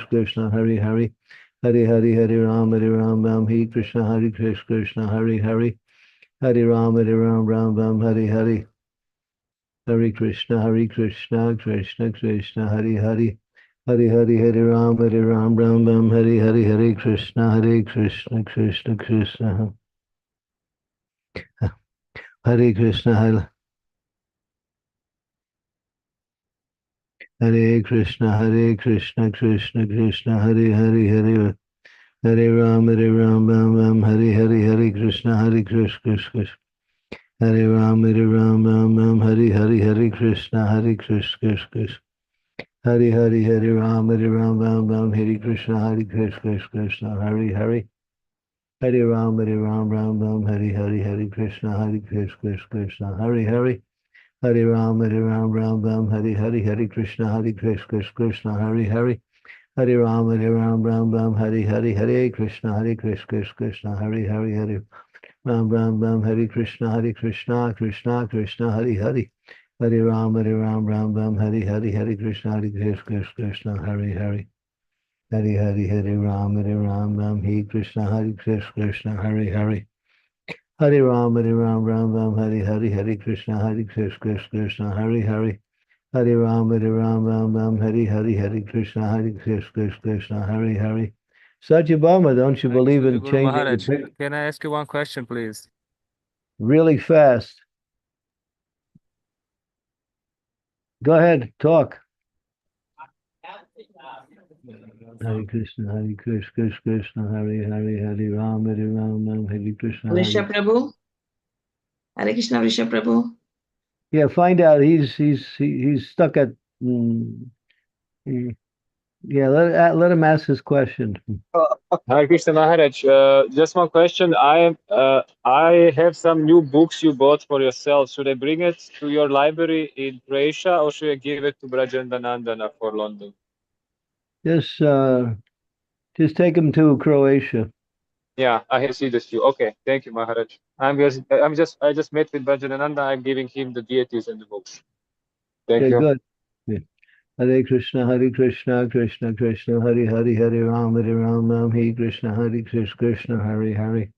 Krishna, Hare Hare. Hare Hare, Hare Ram, Ram, Hare Krishna, Krishna, Hare Hare. Hare Ram, Ram, Hare Hare. Hare Krishna, Krishna, Hare Hare. Hare Hare, Hare Ram, Ram, Hare Hare. Hare Krishna, Krishna. Hare Krishna, Hare Krishna, Krishna, Hare Hare. Hare Ram, Ram, Hare Hare. Hare Krishna, Krishna. Hare Ram, Ram, Hare Hare. Hare Krishna, Krishna. Hare Hare, Hare Ram, Ram, Hare Krishna, Krishna, Hare Hare. Hare Ram, Ram, Hare Hare. Hare Krishna, Krishna, Hare Hare. Hare Ram, Ram, Hare Hare. Hare Krishna, Krishna, Hare Hare. Hare Ram, Ram, Hare Hare. Hare Krishna, Krishna, Hare Hare. Hare Ram, Hare Krishna, Krishna, Hare Hare. Hare Ram, Ram, Hare Hare. Hare Krishna, Krishna, Hare Hare. Hare Hare, Hare Ram, Hare Krishna, Krishna, Hare Hare. Hare Ram, Ram, Hare Hare. Hare Krishna, Krishna, Hare Hare. Hare Ram, Ram, Hare Hare. Hare Krishna, Krishna, Hare Hare. Satyabhama, don't you believe in Guru changing the Maharaj, picture can I ask you one question, please? really fast? Go ahead, talk. Hare Krishna, Krishna, Hare Hare. Hare Ram, Hare Krishna, Vrisha Prabhu. Hare Krishna, Vrisha Prabhu. Yeah, find out. He's stuck at. Yeah, let him ask his question. Hare Krishna Maharaj, just one question. I have some new books you bought for yourself. Should I bring it to your library in Croatia or should I give it to Brajandanandana for London? Just take him to Croatia. Yeah, I have seen this view. Okay, thank you, Maharaj. I just met with Brajandananda. I'm giving him the deities and the books. Thank you. Good. Yeah. Hare Krishna, Krishna, Krishna, Hare Hare. Hare Ram, Ram, Hare Krishna, Krishna, Hare Hare.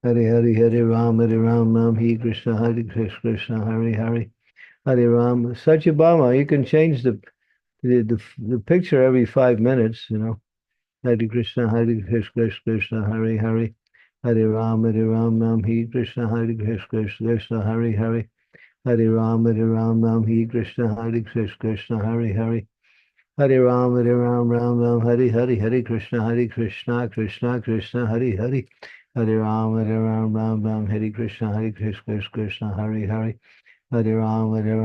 Hare Hare, Hare Ram, Ram, Hare Krishna, Krishna, Hare Hare. Hare Ram. Satyabhama, you can change the picture every 5 minutes, you know. Hare Krishna, Krishna, Hare Hare. Hare Ram, Hare Krishna, Krishna, Hare Hare. Hare Ram, Hare Krishna, Krishna, Hare Hare. Hare Ram, Hare Hare. Hare Krishna, Krishna, Krishna, Hare Hare. Hare Ram, Hare Krishna, Krishna, Hare Hare. Hare Ram, Hare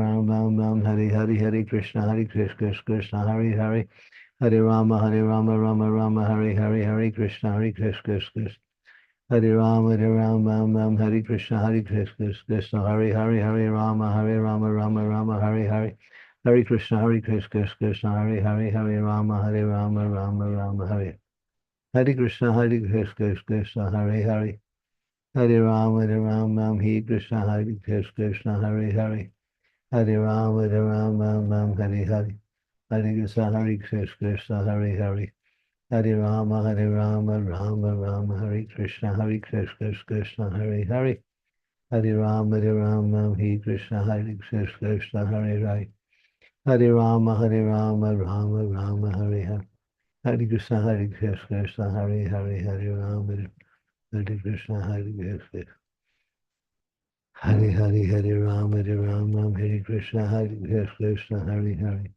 Hare. Hare Krishna, Krishna, Hare Hare. Hare Rama, Rama, Rama, Hare Hare. Hare Krishna, Krishna. Hare Rama, Hare Krishna, Krishna, Hare Hare, Hare Rama, Rama Rama, Hare Hare. Hare Krishna, Krishna, Hare Hare, Hare Rama, Rama Rama, Hare. Hare Krishna, Krishna, Hare Hare. Hare Rama, Hare Krishna, Krishna, Hare Hare. Hare Rama, Hare Hare. Hare Krishna, Krishna, Hare Hare. Hare Rama, Rama Rama, Hare Krishna, Krishna, Hare Hare. Hare Rama, Hare Krishna, Krishna, Hare Hare. Hare Rama, Rama Rama, Hare Hare. Hare Krishna, Krishna, Hare Hare. Hare Rama, Hare Krishna, Krishna. Hare Hare, Hare Rama, Hare Krishna, Krishna, Hare Hare.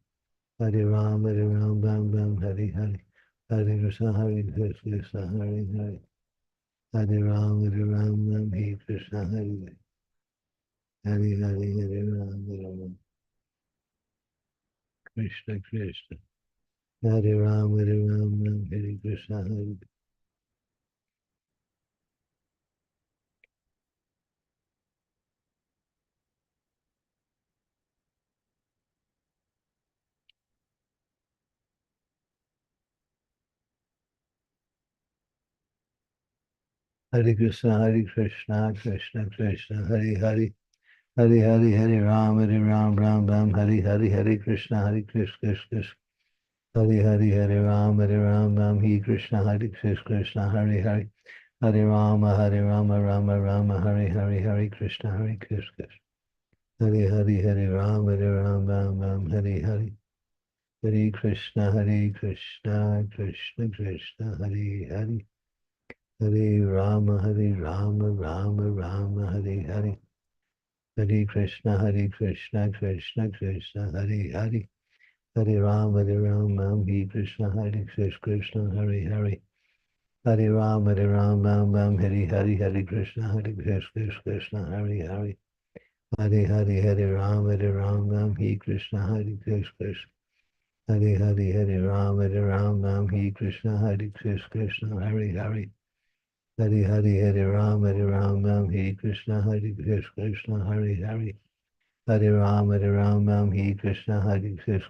Hare Rama, Hare Hare. Hare Krishna, Krishna, Hare Hare. Hare Rama, Hare Krishna, Hare Hare. Hare Rama, Krishna, Krishna. Hare Rama, Hare Krishna, Hare. Hare Krishna, Krishna Krishna, Hare Hare. Hare Hare, Hare Rama, Hare Hare, Hare Krishna, Krishna Krishna. Hare Hare, Hare Rama, Hare Krishna, Krishna, Hare Hare. Hare Rama, Rama Hare Hare, Hare Krishna, Krishna. Hare Hare, Hare Rama, Hare Hare. Hare Krishna, Krishna Krishna, Hare Hare. Hare Rama, Rama Hare Hare. Hare Krishna, Krishna Krishna, Hare Hare. Hare Rama, Hare Krishna, Krishna, Hare Hare. Hare Rama, Hare Hare, Hare Krishna, Krishna, Hare Hare. Hare Hare, Hare Rama, Hare Krishna, Krishna. Hare Hare, Hare Rama, Hare Krishna, Krishna, Hare Hare. Hare Hare, Hare Rama, Hare Krishna, Krishna, Hare Hare. Hare Rama, Hare Krishna,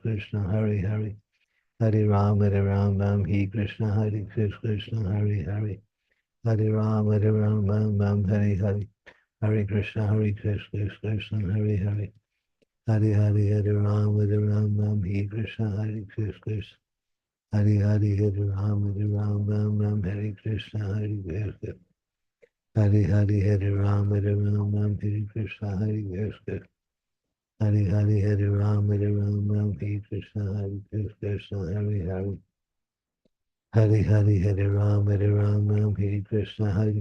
Krishna, Hare Hare. Hare Rama, Hare Krishna, Krishna, Hare Hare. Hare Rama, Hare Hare. Hare Krishna, Krishna, Hare Hare. Hare Hare, Hare Rama, Hare Krishna, Krishna. Hare Hare, Hare Rama, Hare Krishna, Krishna. Hare Hare, Hare Rama, Hare Krishna, Krishna. Hare Hare, Hare Rama, Hare Krishna, Krishna, Hare Hare. Hare Hare, Hare Rama, Hare Krishna,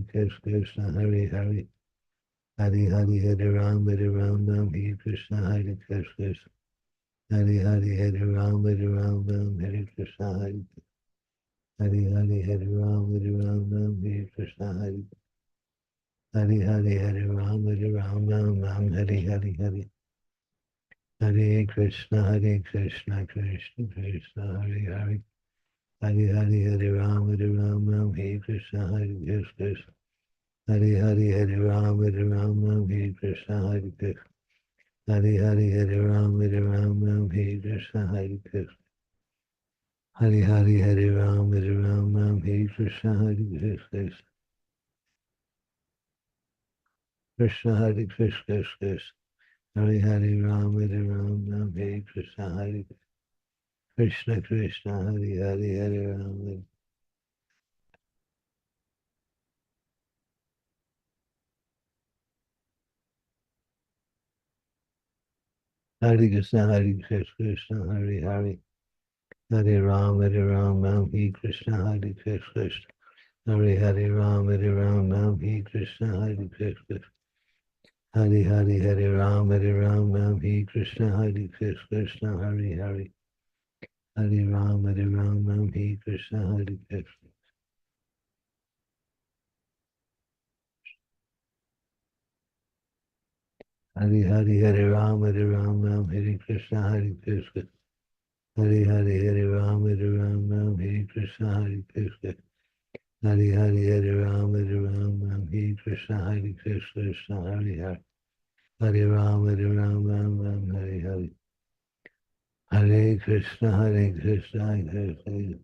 Krishna, Hare Hare. Hare Hare, Hare Rama, Hare Krishna, Krishna. Hare Hare, Hare Rama, Hare Krishna, Hare Hare, Hare Rama, Hare Krishna, Hare Hare, Hare Rama, Hare Hare, Hare Hare Krishna, Krishna Krishna, Hare Hare. Hare Hare, Hare Rama, Hare Krishna, Krishna. Hare Hare, Hare Rama, Hare Krishna, Krishna. Hare Hare, Hare Rama, Hare Krishna, Krishna. Hare Hare, Hare Rama, Hare Krishna, Krishna. Krishna Hare Krishna, Hare Hare Rama, Hare Krishna, Krishna Krishna, Hare Hare, Hare Rama. Hare Krishna, Krishna, Hare Hare. Hare Rama, Hare Krishna, Krishna. Hare Hare Rama, Hare Krishna, Krishna. Hare Hare, Hare Rama, Hare Krishna, Krishna, Hare Hare. Hare Rama, Hare Krishna, Krishna. Hare Hare, Hare Rama, Hare Krishna, Krishna. Hare Hare, Hare Rama, Hare Krishna, Krishna. Hari Hari Hare Ram, Hare Krishna, Krishna Hare Hare. Hare Ram, Ram Ram, Hare Hare. Hare Krishna, Krishna Krishna.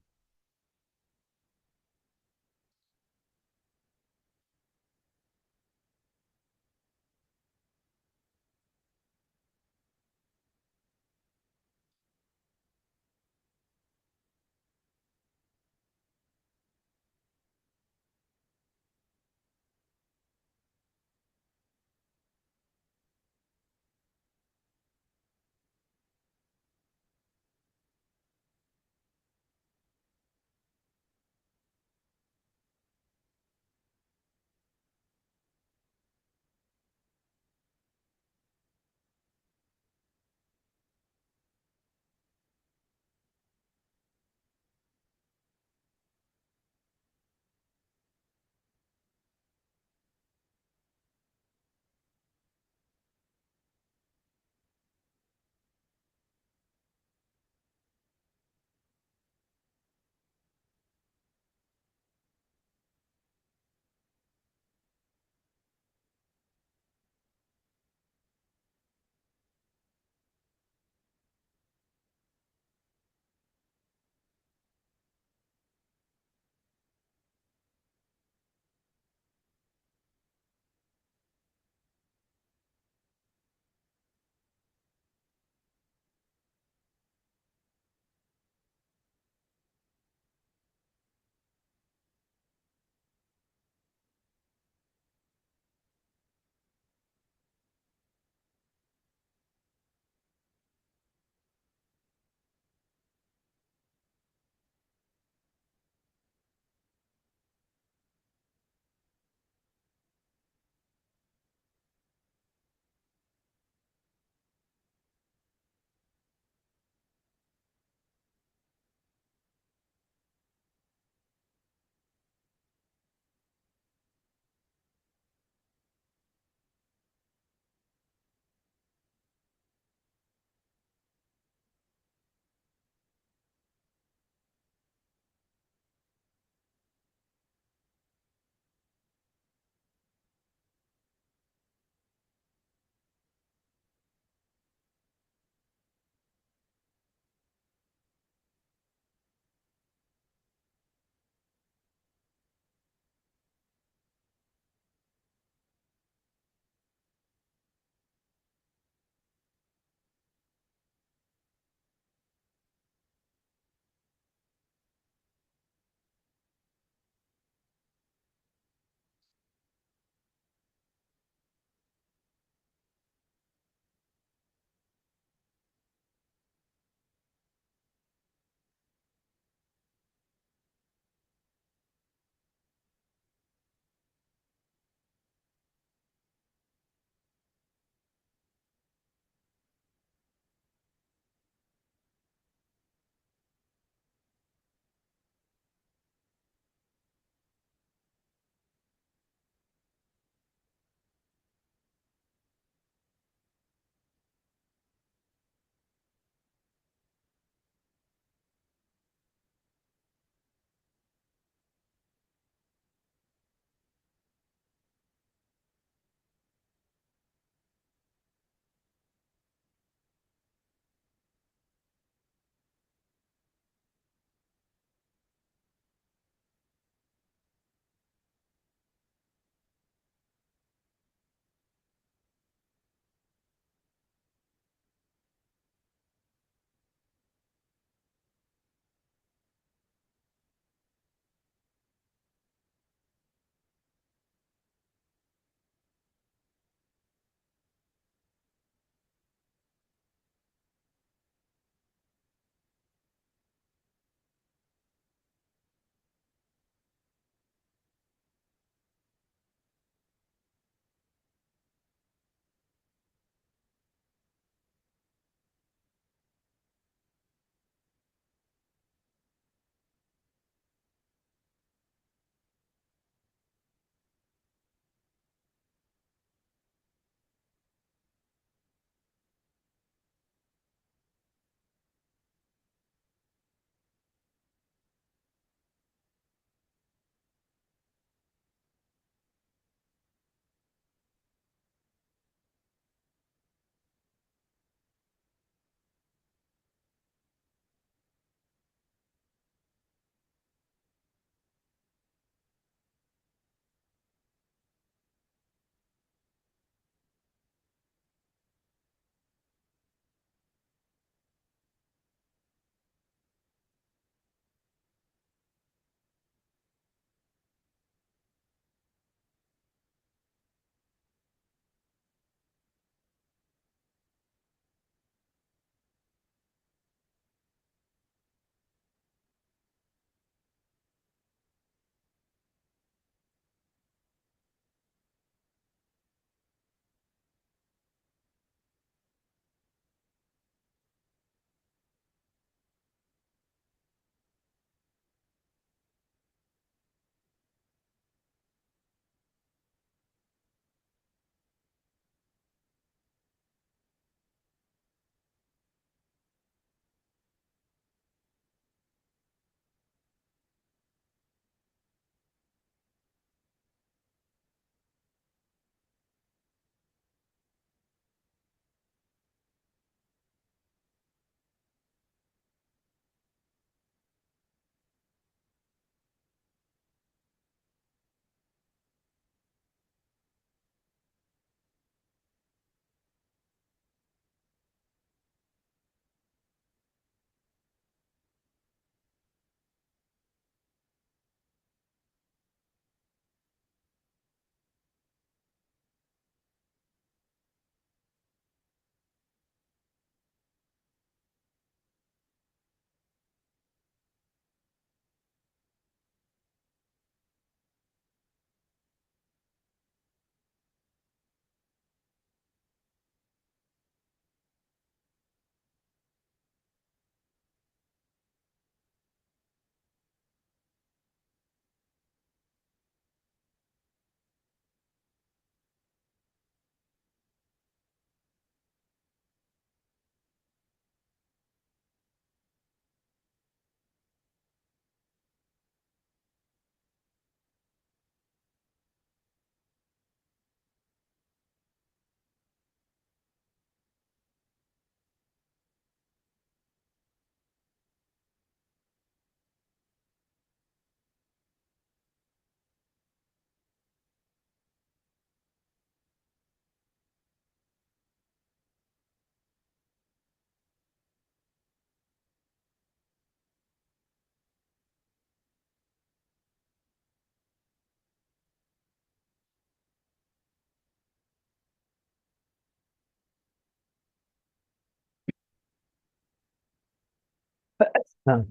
Huh.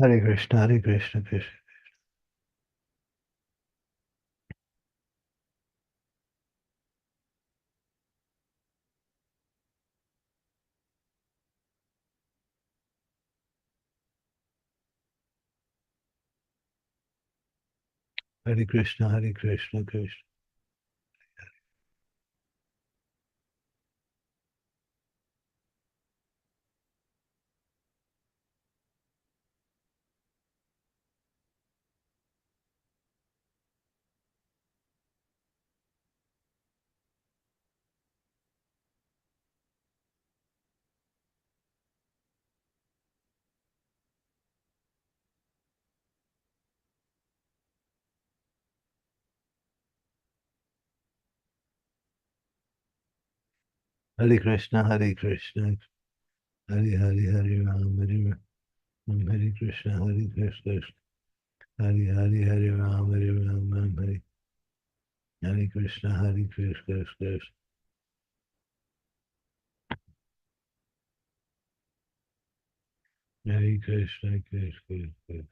Hare Krishna, Hare Krishna, Krishna. Hare Krishna, Hare Krishna, Krishna. Hare Krishna, Hare Krishna, Hare Hare, Hare Ram, Hare Ram, Hare Krishna, Hare Krishna, Hare Hare, Hare Ram, Hare Ram, Hare Hare Krishna, Hare Krishna, Krishna. Hare Krishna, Krishna, Krishna.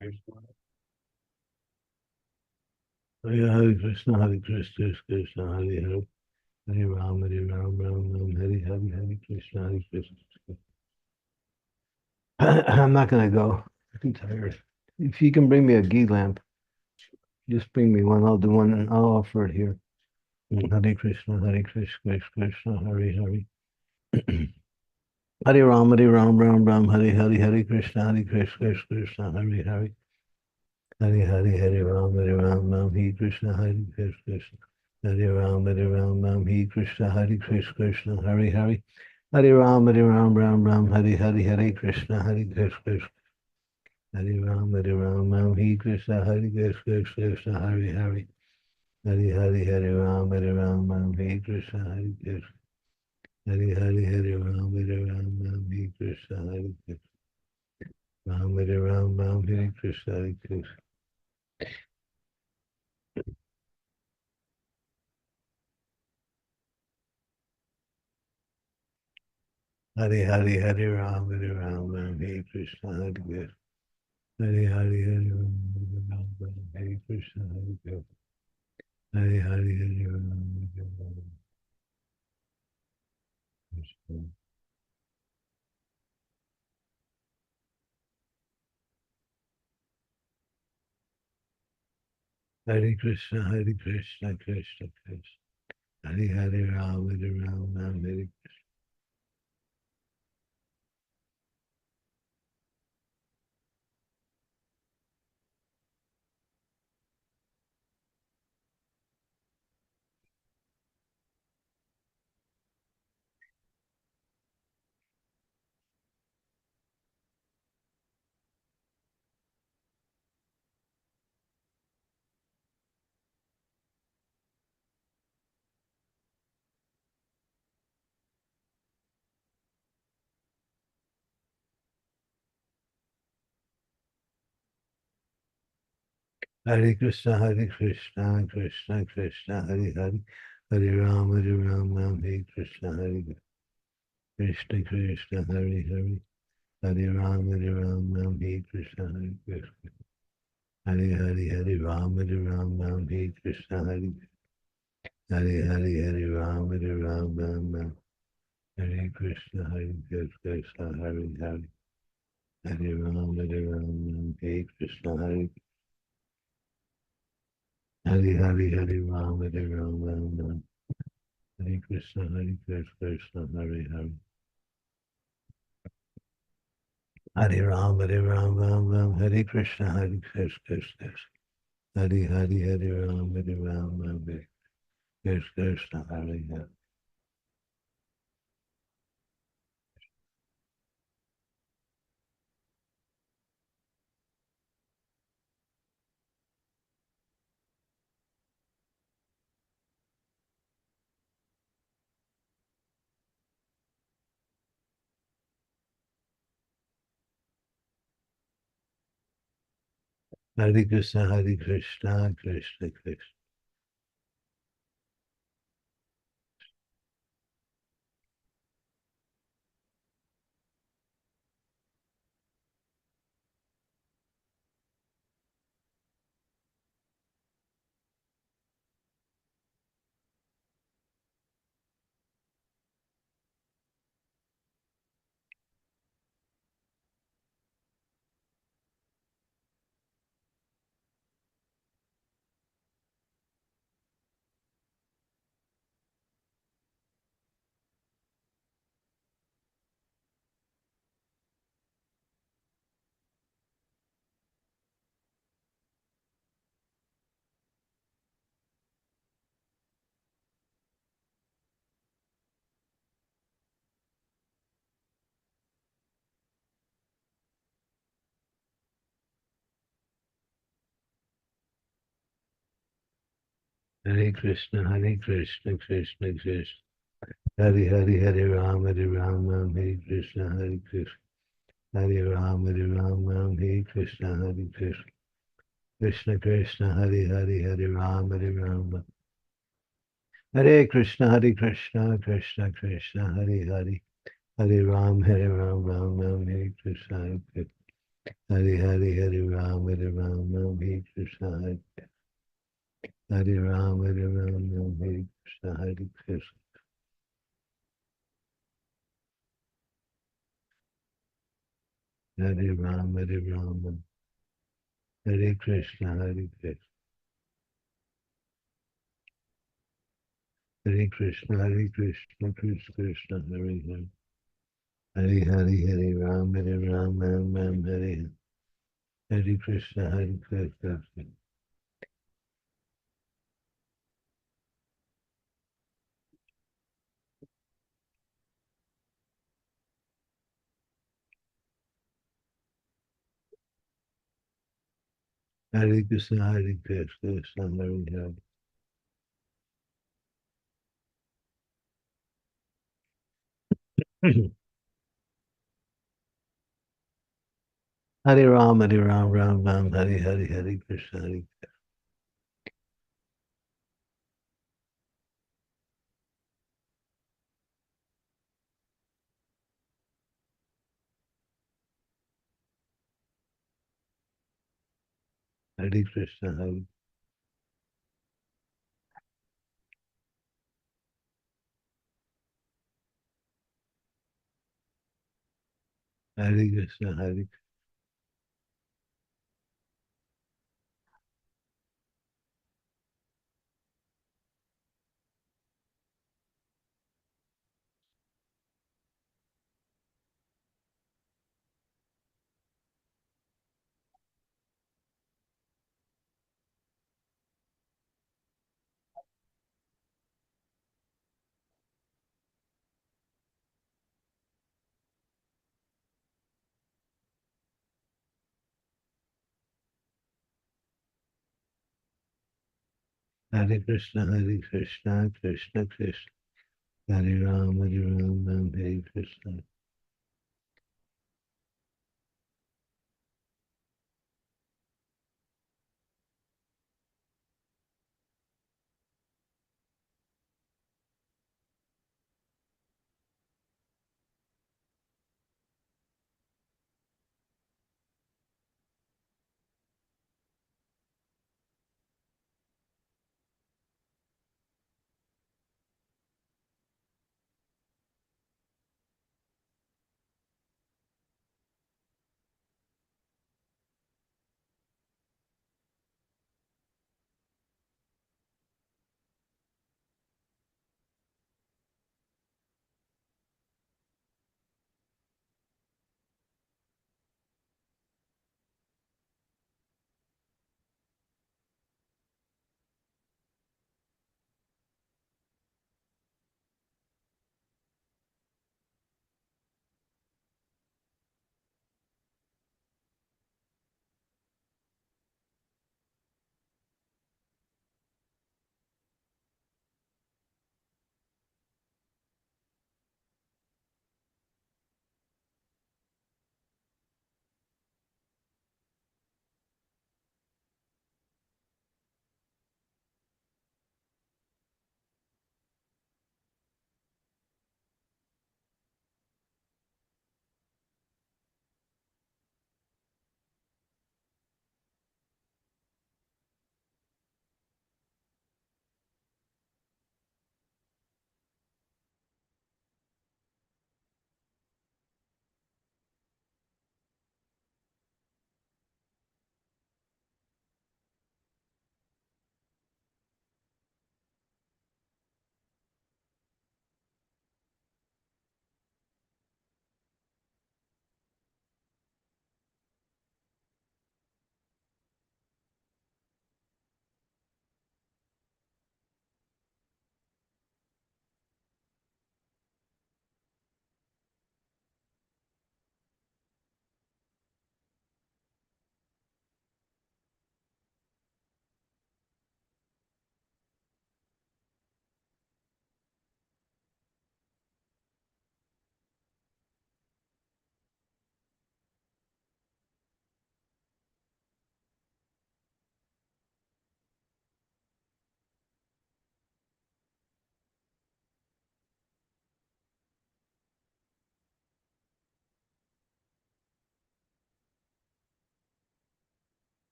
Hare Krishna, Hare Krishna, Krishna Hare Hare, Hare Ram, Ram, Hare Hare, Hare Krishna, Hare Krishna. I'm not gonna go. I'm tired. If you can bring me a ghee lamp, just bring me one. I'll do one and I'll offer it here. Hare Krishna, Krishna Krishna, Hare Hare. Hare Ram, Ram, Hare Hare, Hare Krishna, Krishna, Hare Hare. Hare Hare, Hare Ram, Ram, Hare Krishna, Krishna. Hare Ram, Ram, Hare Krishna, Krishna, Hare Hare. Hare Ram, Ram, Hare Hare, Hare Krishna, Krishna. Hare Ram, Ram, Hare Krishna, Krishna, Hare Hare. Hare Hare, Hare Ram, Ram, Hare Krishna, Krishna. Hare Hare, Hare Ram, Ram, Hare Krishna, Krishna. Ram, Ram, Hare Krishna, Krishna. Hare Hare, Hare Ram, Hare Krishna, Krishna. Hare Hare, Hare Ram, Hare Krishna, Krishna. Hare Hare, Hare Ram, Krishna. Hare Krishna, Krishna, Krishna. Hare Hare Ram, Hare. Hare Krishna, Krishna, Krishna, Hare Hare. Hare Ram, Hare Krishna, Krishna, Krishna, Hare Hare. Hare Ram, Hare Krishna, Krishna. Hare Hare, Hare Ram, Hare Krishna, Hare Hare, Hare Ram, Hare Krishna, Krishna, Hare Hare. Hare Ram, Hare Krishna, Hare Hare, Hare Ram, Hare Krishna, Krishna, Hare Hare. Hare Ram, Hare Krishna, Krishna. Hare Hare, Hare Ram, Hare Krishna, Hare Hare. Hare Krishna, Krishna, Krishna. Hare Krishna, Krishna, Krishna. Hare Hare, Hare Ram, Hare Krishna, Krishna. Hare Ram, Hare Krishna, Krishna. Krishna Krishna, Hare Hare, Hare Ram, Hare Krishna, Krishna, Krishna, Hare Hare. Hare Ram, Hare Krishna, Krishna. Hare Hare Hare Ram, Hare Krishna, Hare Ram, Hare Krishna, Hare Krishna. Hare Ram, Hare Krishna, Hare Krishna. Hare Krishna, Krishna Krishna, Hare Hare. Hare Hare Hare Ram, Hare Hare. Hare Krishna, Hare Krishna. Hare Krishna, Hare Krishna, Hare Hare. Hare Ram, Ram Ram, Hare Hare, Hare Krishna, Hare Hare Krishna, Hare Krishna, Hare Hare Krishna, Krishna Krishna, Hare Ram, Hare Krishna.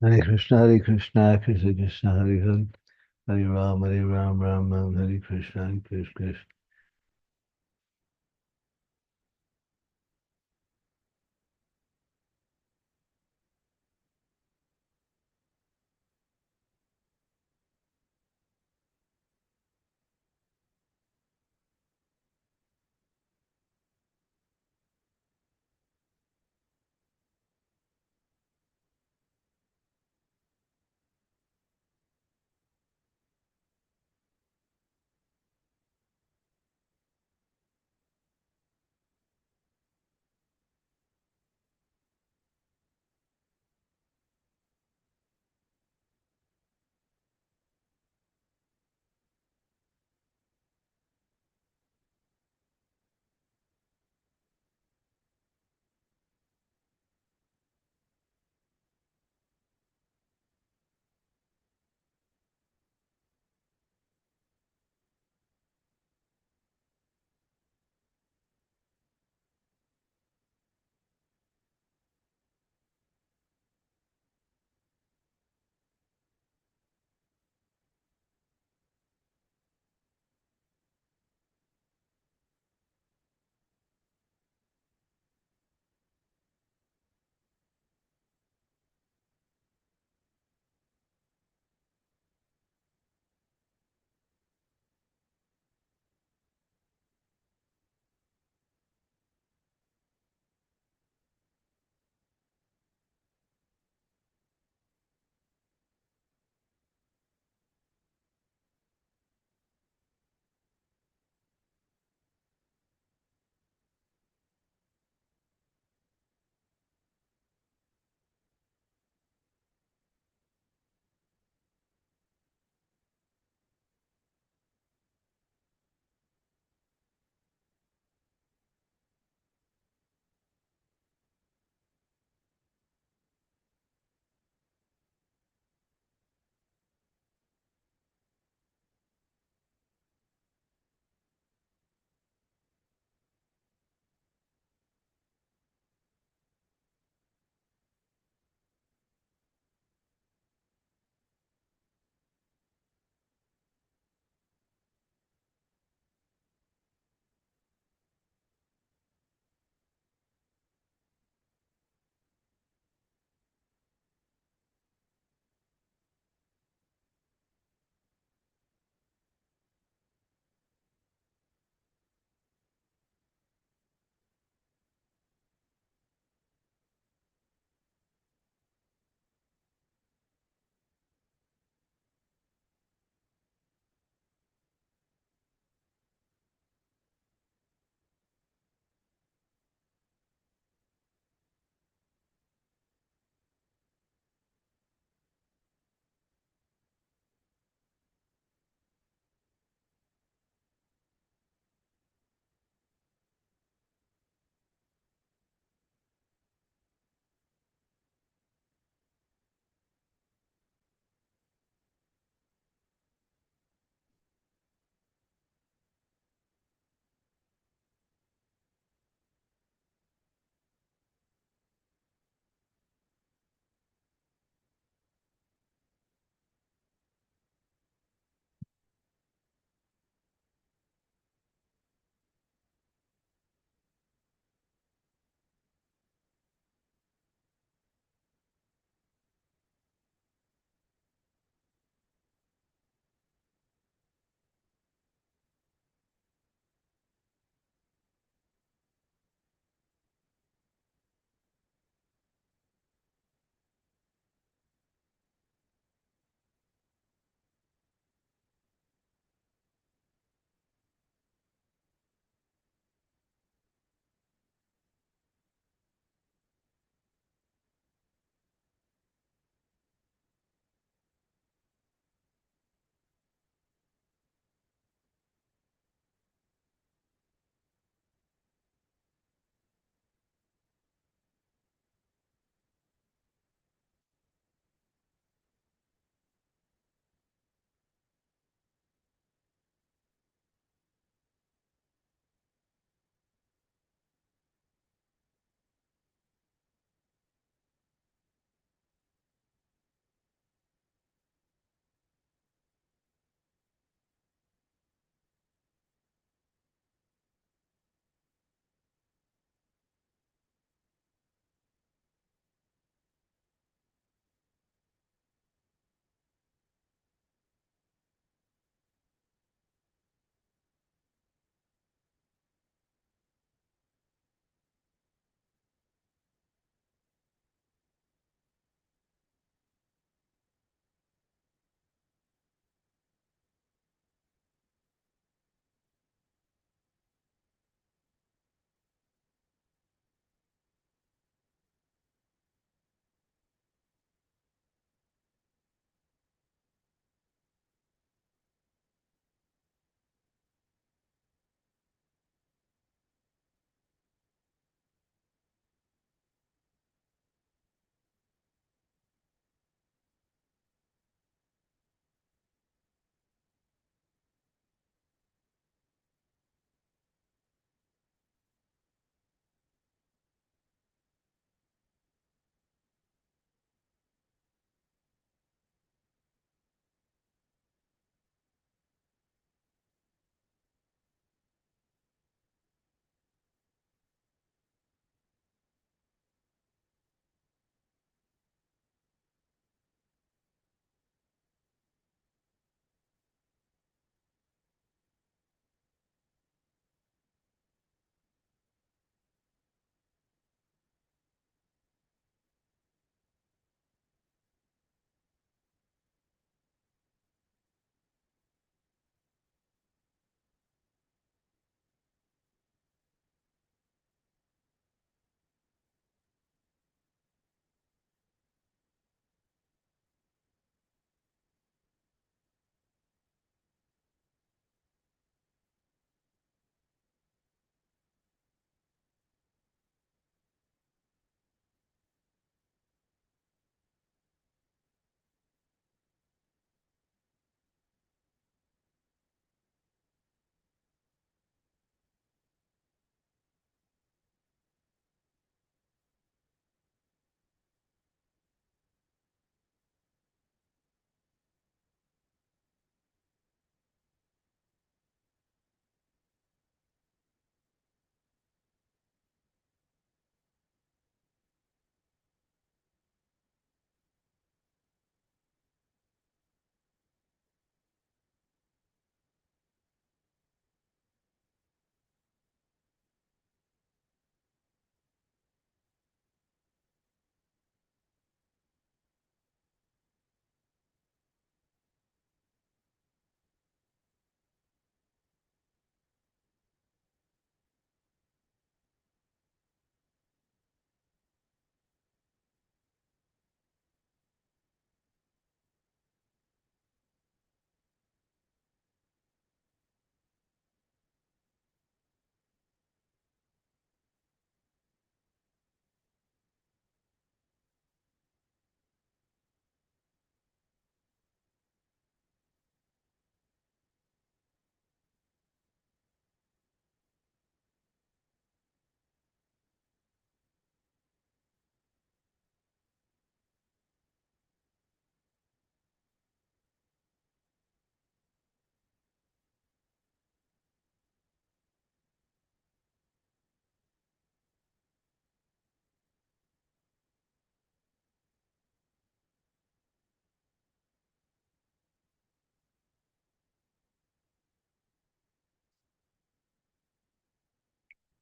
Hare Krishna, Krishna Krishna, Hare Hare, Hare Ram, Ram Ram, Hare Krishna, Krishna.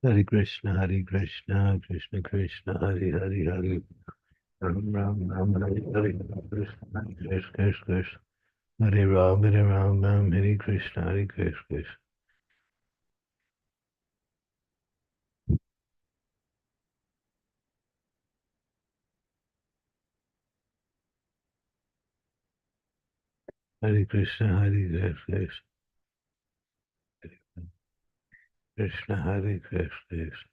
Hare Krishna, Krishna Krishna, Hare Hare, Hare Ram, Ram, Ram, Hare Hare, Krishna, Krishna, Krishna, Hare Ram, Ram, Hare Krishna, Krishna. Hare Krishna, Krishna, Krishna, Hare Krishna.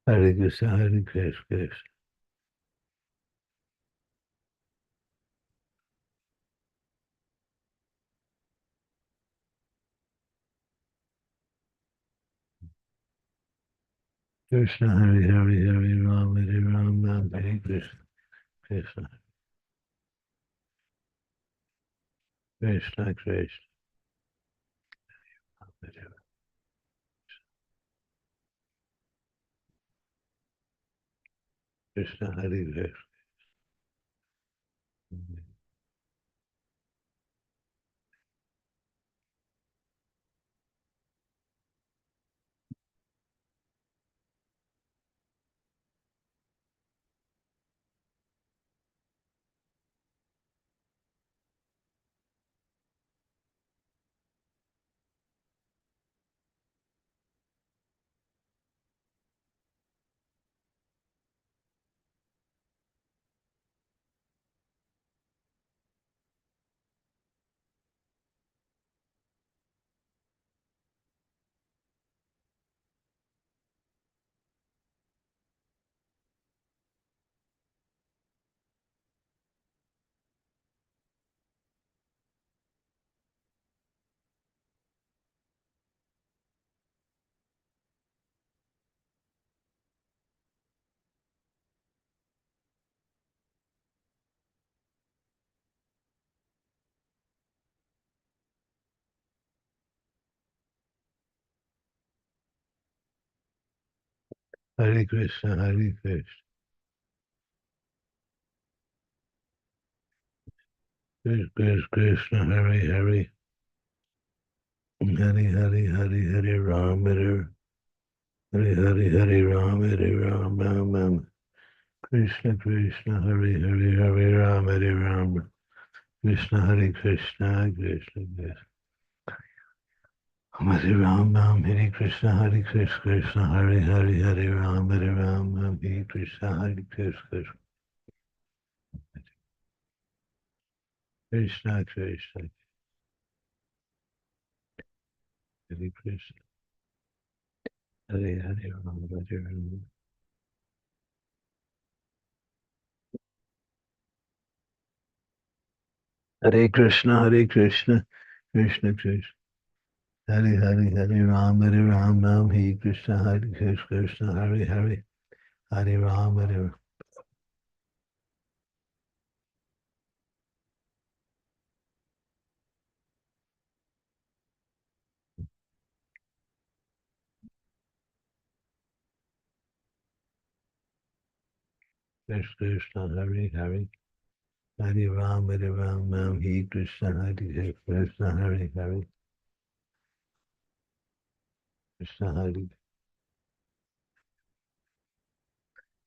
Hare Krishna, Krishna. Krishna, Hare Hare, Hare Ram, Hare Krishna, Krishna, Krishna, Krishna, Hare Krishna, Hare Krishna. Hare Krishna, Hare Krishna, Krishna, Hare Hare, Hare Hare, Hare Ram, Hare Ram, Ram. Krishna, Krishna, Hare Hare, Hare Ram, Krishna, Hare Krishna, Krishna, Krishna. Hare Ram, Hare Krishna, Krishna, Hare Hare Ram, Hare Krishna, Hare Krishna, Krishna, Krishna, Hare Krishna, Hare Hare Ram, Hare Ram. Hare Krishna, Krishna Krishna, Hare Ram, Hare Krishna, Krishna, Hare Ram, Hare Krishna, Hare Ram, Hare Krishna, Krishna, Hare Krishna, Hare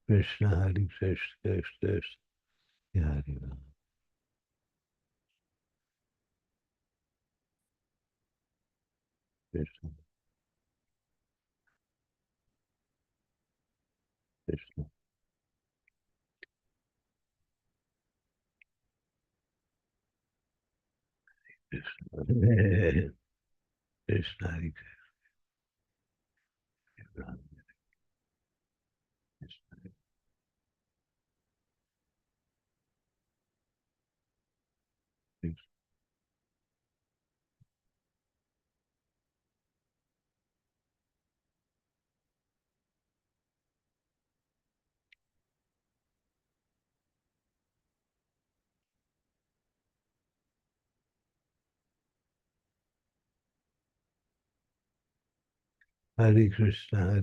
Krishna, Hare Krishna, Krishna, Hare Ram, Krishna, Krishna, Krishna, Krishna, Hare Ram, Krishna. Hare Krishna,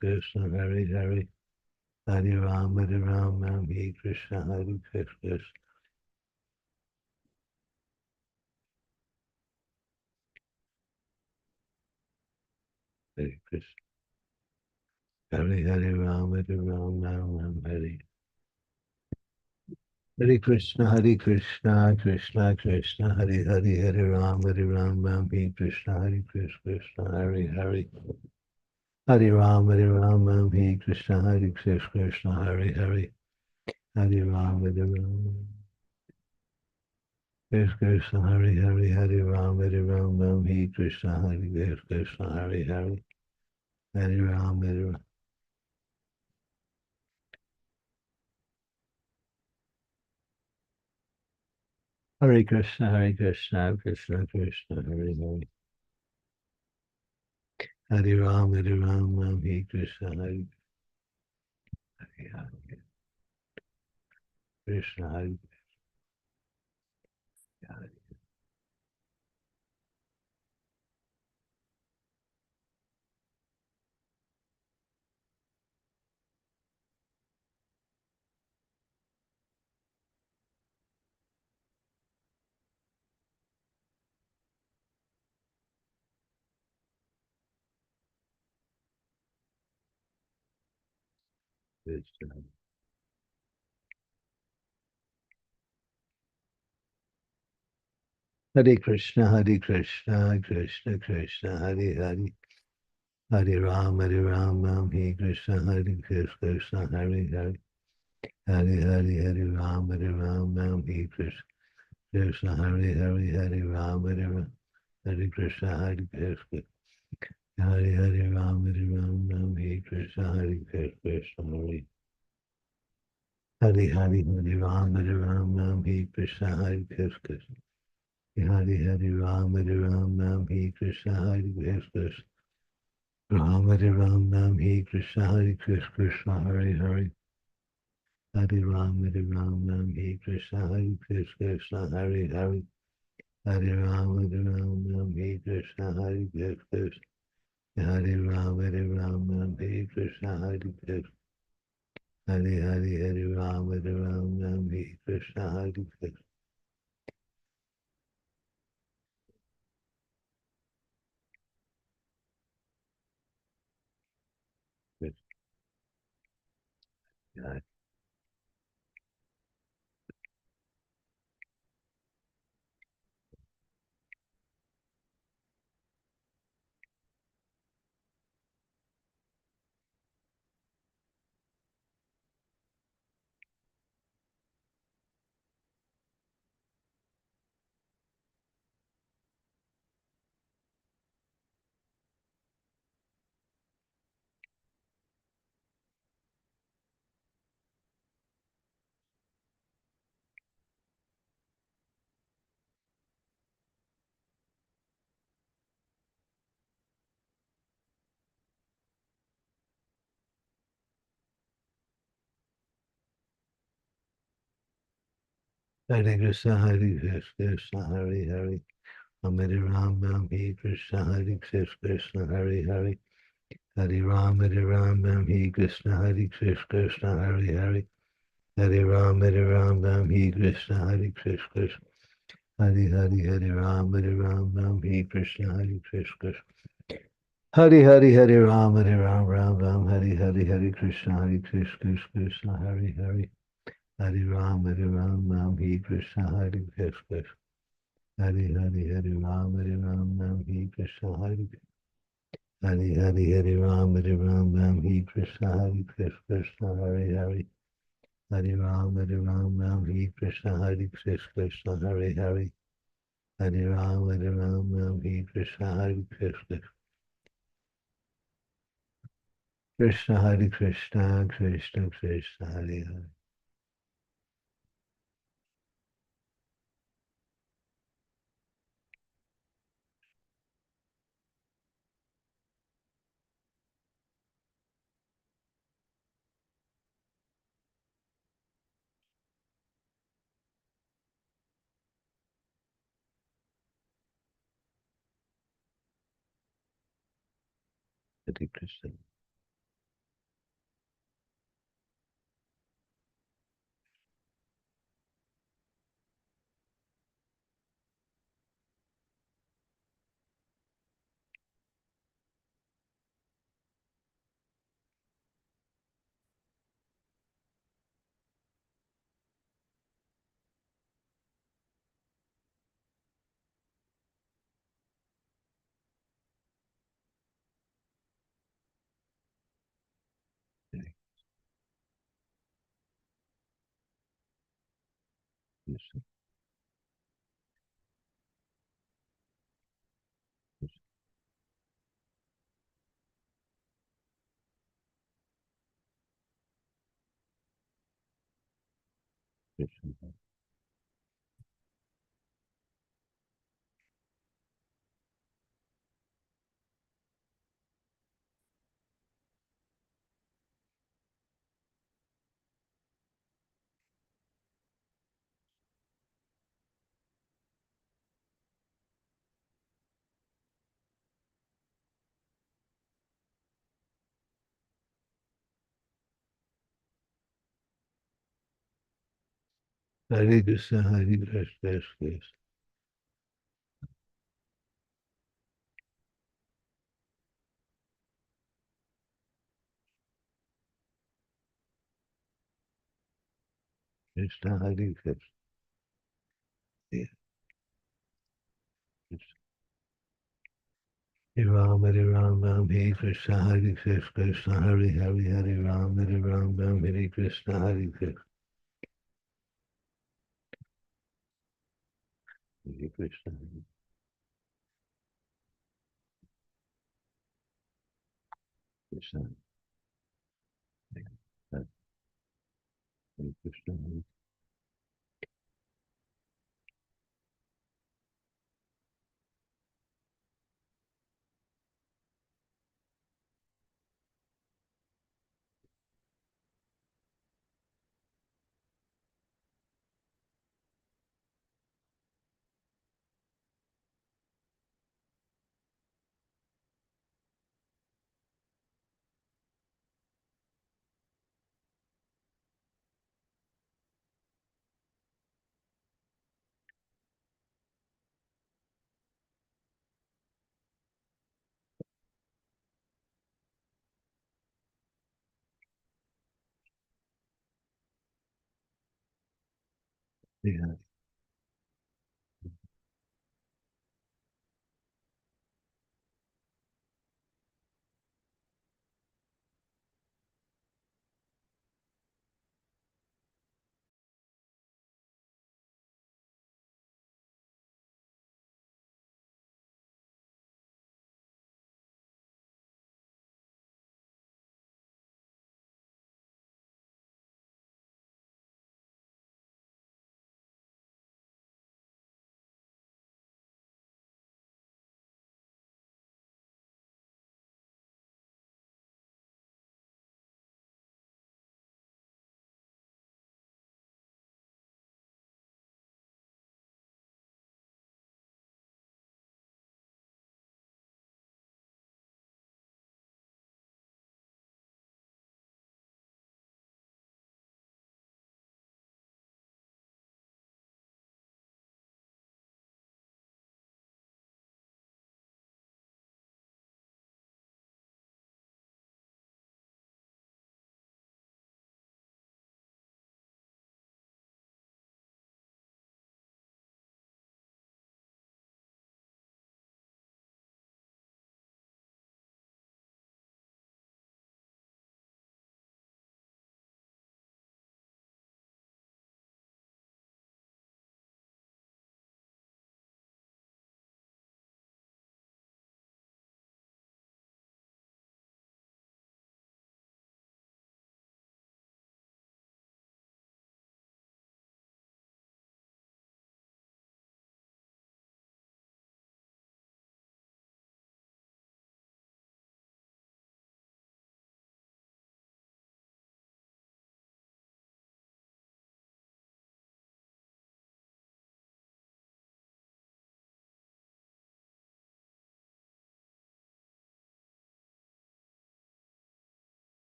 Krishna, Hare Hare, Hare Ram, Hare Krishna, Hare Krishna. Hare Krishna. Hare Ram, Ram, Hare. Hare Krishna, Krishna, Krishna, Hare Hare, Hare Ram, Hare Krishna, Hare Krishna, Hare Hare. Hare Ram, Hare Krishna, Hare Krishna, Hare Hare. Hare Ram, Krishna, Hare Hare, Hare Ram, Hare Krishna, Hare Krishna, Hare Hare. Hare Ram, Hare Krishna, Krishna, Krishna, Hare Hare. Hare Ram, Hare Krishna, Hare Hare. Krishna, Hare Hare. Krishna. Hare Krishna, Krishna, Krishna, Hare Hare. Hare Ram, Hare Krishna, Hare Krishna, Hare Hare. Hare Hare, Hare Ram, Hare Krishna, Krishna, Hare Hare, Hare Ram, Hare Krishna, Hare Krishna. Hare Hare Ram, Hare Krishna, Hare Krishna, Hare Hare, Hare Ram, Hare Krishna, Hare Krishna. Hare Hare Ram, Hare Krishna, Hare Krishna. Ram, Hare Krishna, Hare Krishna, Hare Hare. Hare Ram, Hare Krishna, Hare Krishna, Hare Hare. Hare Ram, Hare Krishna, Hare Krishna. Hare Ram, Hare Krishna, Hare Krishna. Hare Hare, Hare Ram, Hare Krishna, Hare Krishna. Hare Krishna, Hare Krishna, Hare Hare. Hare Ram, Hare Krishna, Hare Krishna, Hare Hare. Hare Ram, Hare Krishna, Hare Krishna, Hare Hare. Hare Ram, Hare Krishna, Hare Krishna. Hare Hare, Hare Ram, Hare Krishna, Hare Krishna. Hare Hare, Hare Ram, Hare Hare, Hare Krishna, Hare Krishna, Hare Hare. Hare Ram, Hare Krishna, Hare Krishna. Hare Hare, Hare Ram, Hare Krishna, Hare Hare, Hare Hare Ram, Hare Krishna, Hare Krishna, Hare Hare. Hare Ram, Hare Krishna, Hare Krishna, Hare Hare. Hare Ram, Hare Krishna, Hare Krishna. Krishna, Hare Krishna, Krishna Krishna, Hare Hare. Hare Krishna. Krishna. Krishna. Hare Krishna, Hare Krishna, Krishna. Krishna, Hare Krishna. Yeah. Krishna. Hare Ram, Ram, Hare Krishna, Hare Krishna, Krishna, Hare Hare, Hare Ram, Ram, Hare Krishna, Hare Krishna. Hare Krishna. Krishna. Hare Krishna. Yeah.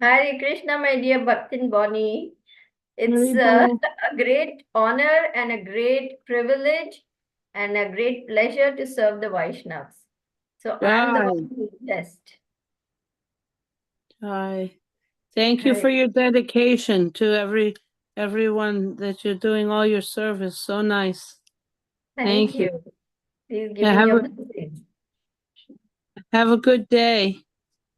Hare Krishna, my dear Bhaktin Bonnie. It's Haribol. a great honor and a great privilege and a great pleasure to serve the Vaishnavas. So I'm the Jai. one who is blessed. Jai. Thank you Hare for your dedication to everyone that you're doing all your service. So nice. Thank Thank you. you. Please give Yeah, me your blessings. have a good day.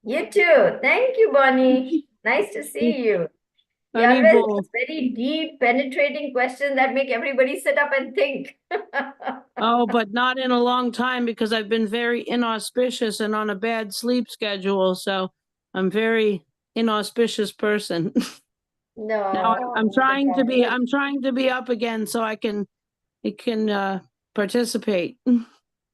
You too. Thank you, Bonnie. Nice to see you. You always Haribol. ask very deep, penetrating questions that make everybody sit up and think. Oh, but not in a long time because I've been very inauspicious and on a bad sleep schedule. So I'm very inauspicious person. Now No, I'm trying to be good. I'm trying to be up again so I can participate.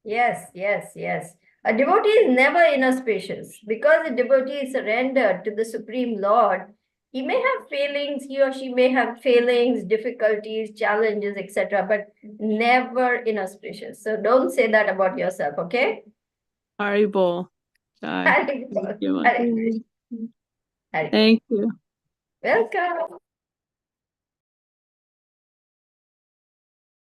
Yes, yes, yes. A devotee is never inauspicious because a devotee is surrendered to the Supreme Lord. He may have failings, he or she may have failings, difficulties, challenges, etc., but never inauspicious. So don't say that about yourself, okay? Haribol. Jai. Hare Thank Krishna. you. Hare Krishna. Hare Krishna. Thank you. Welcome.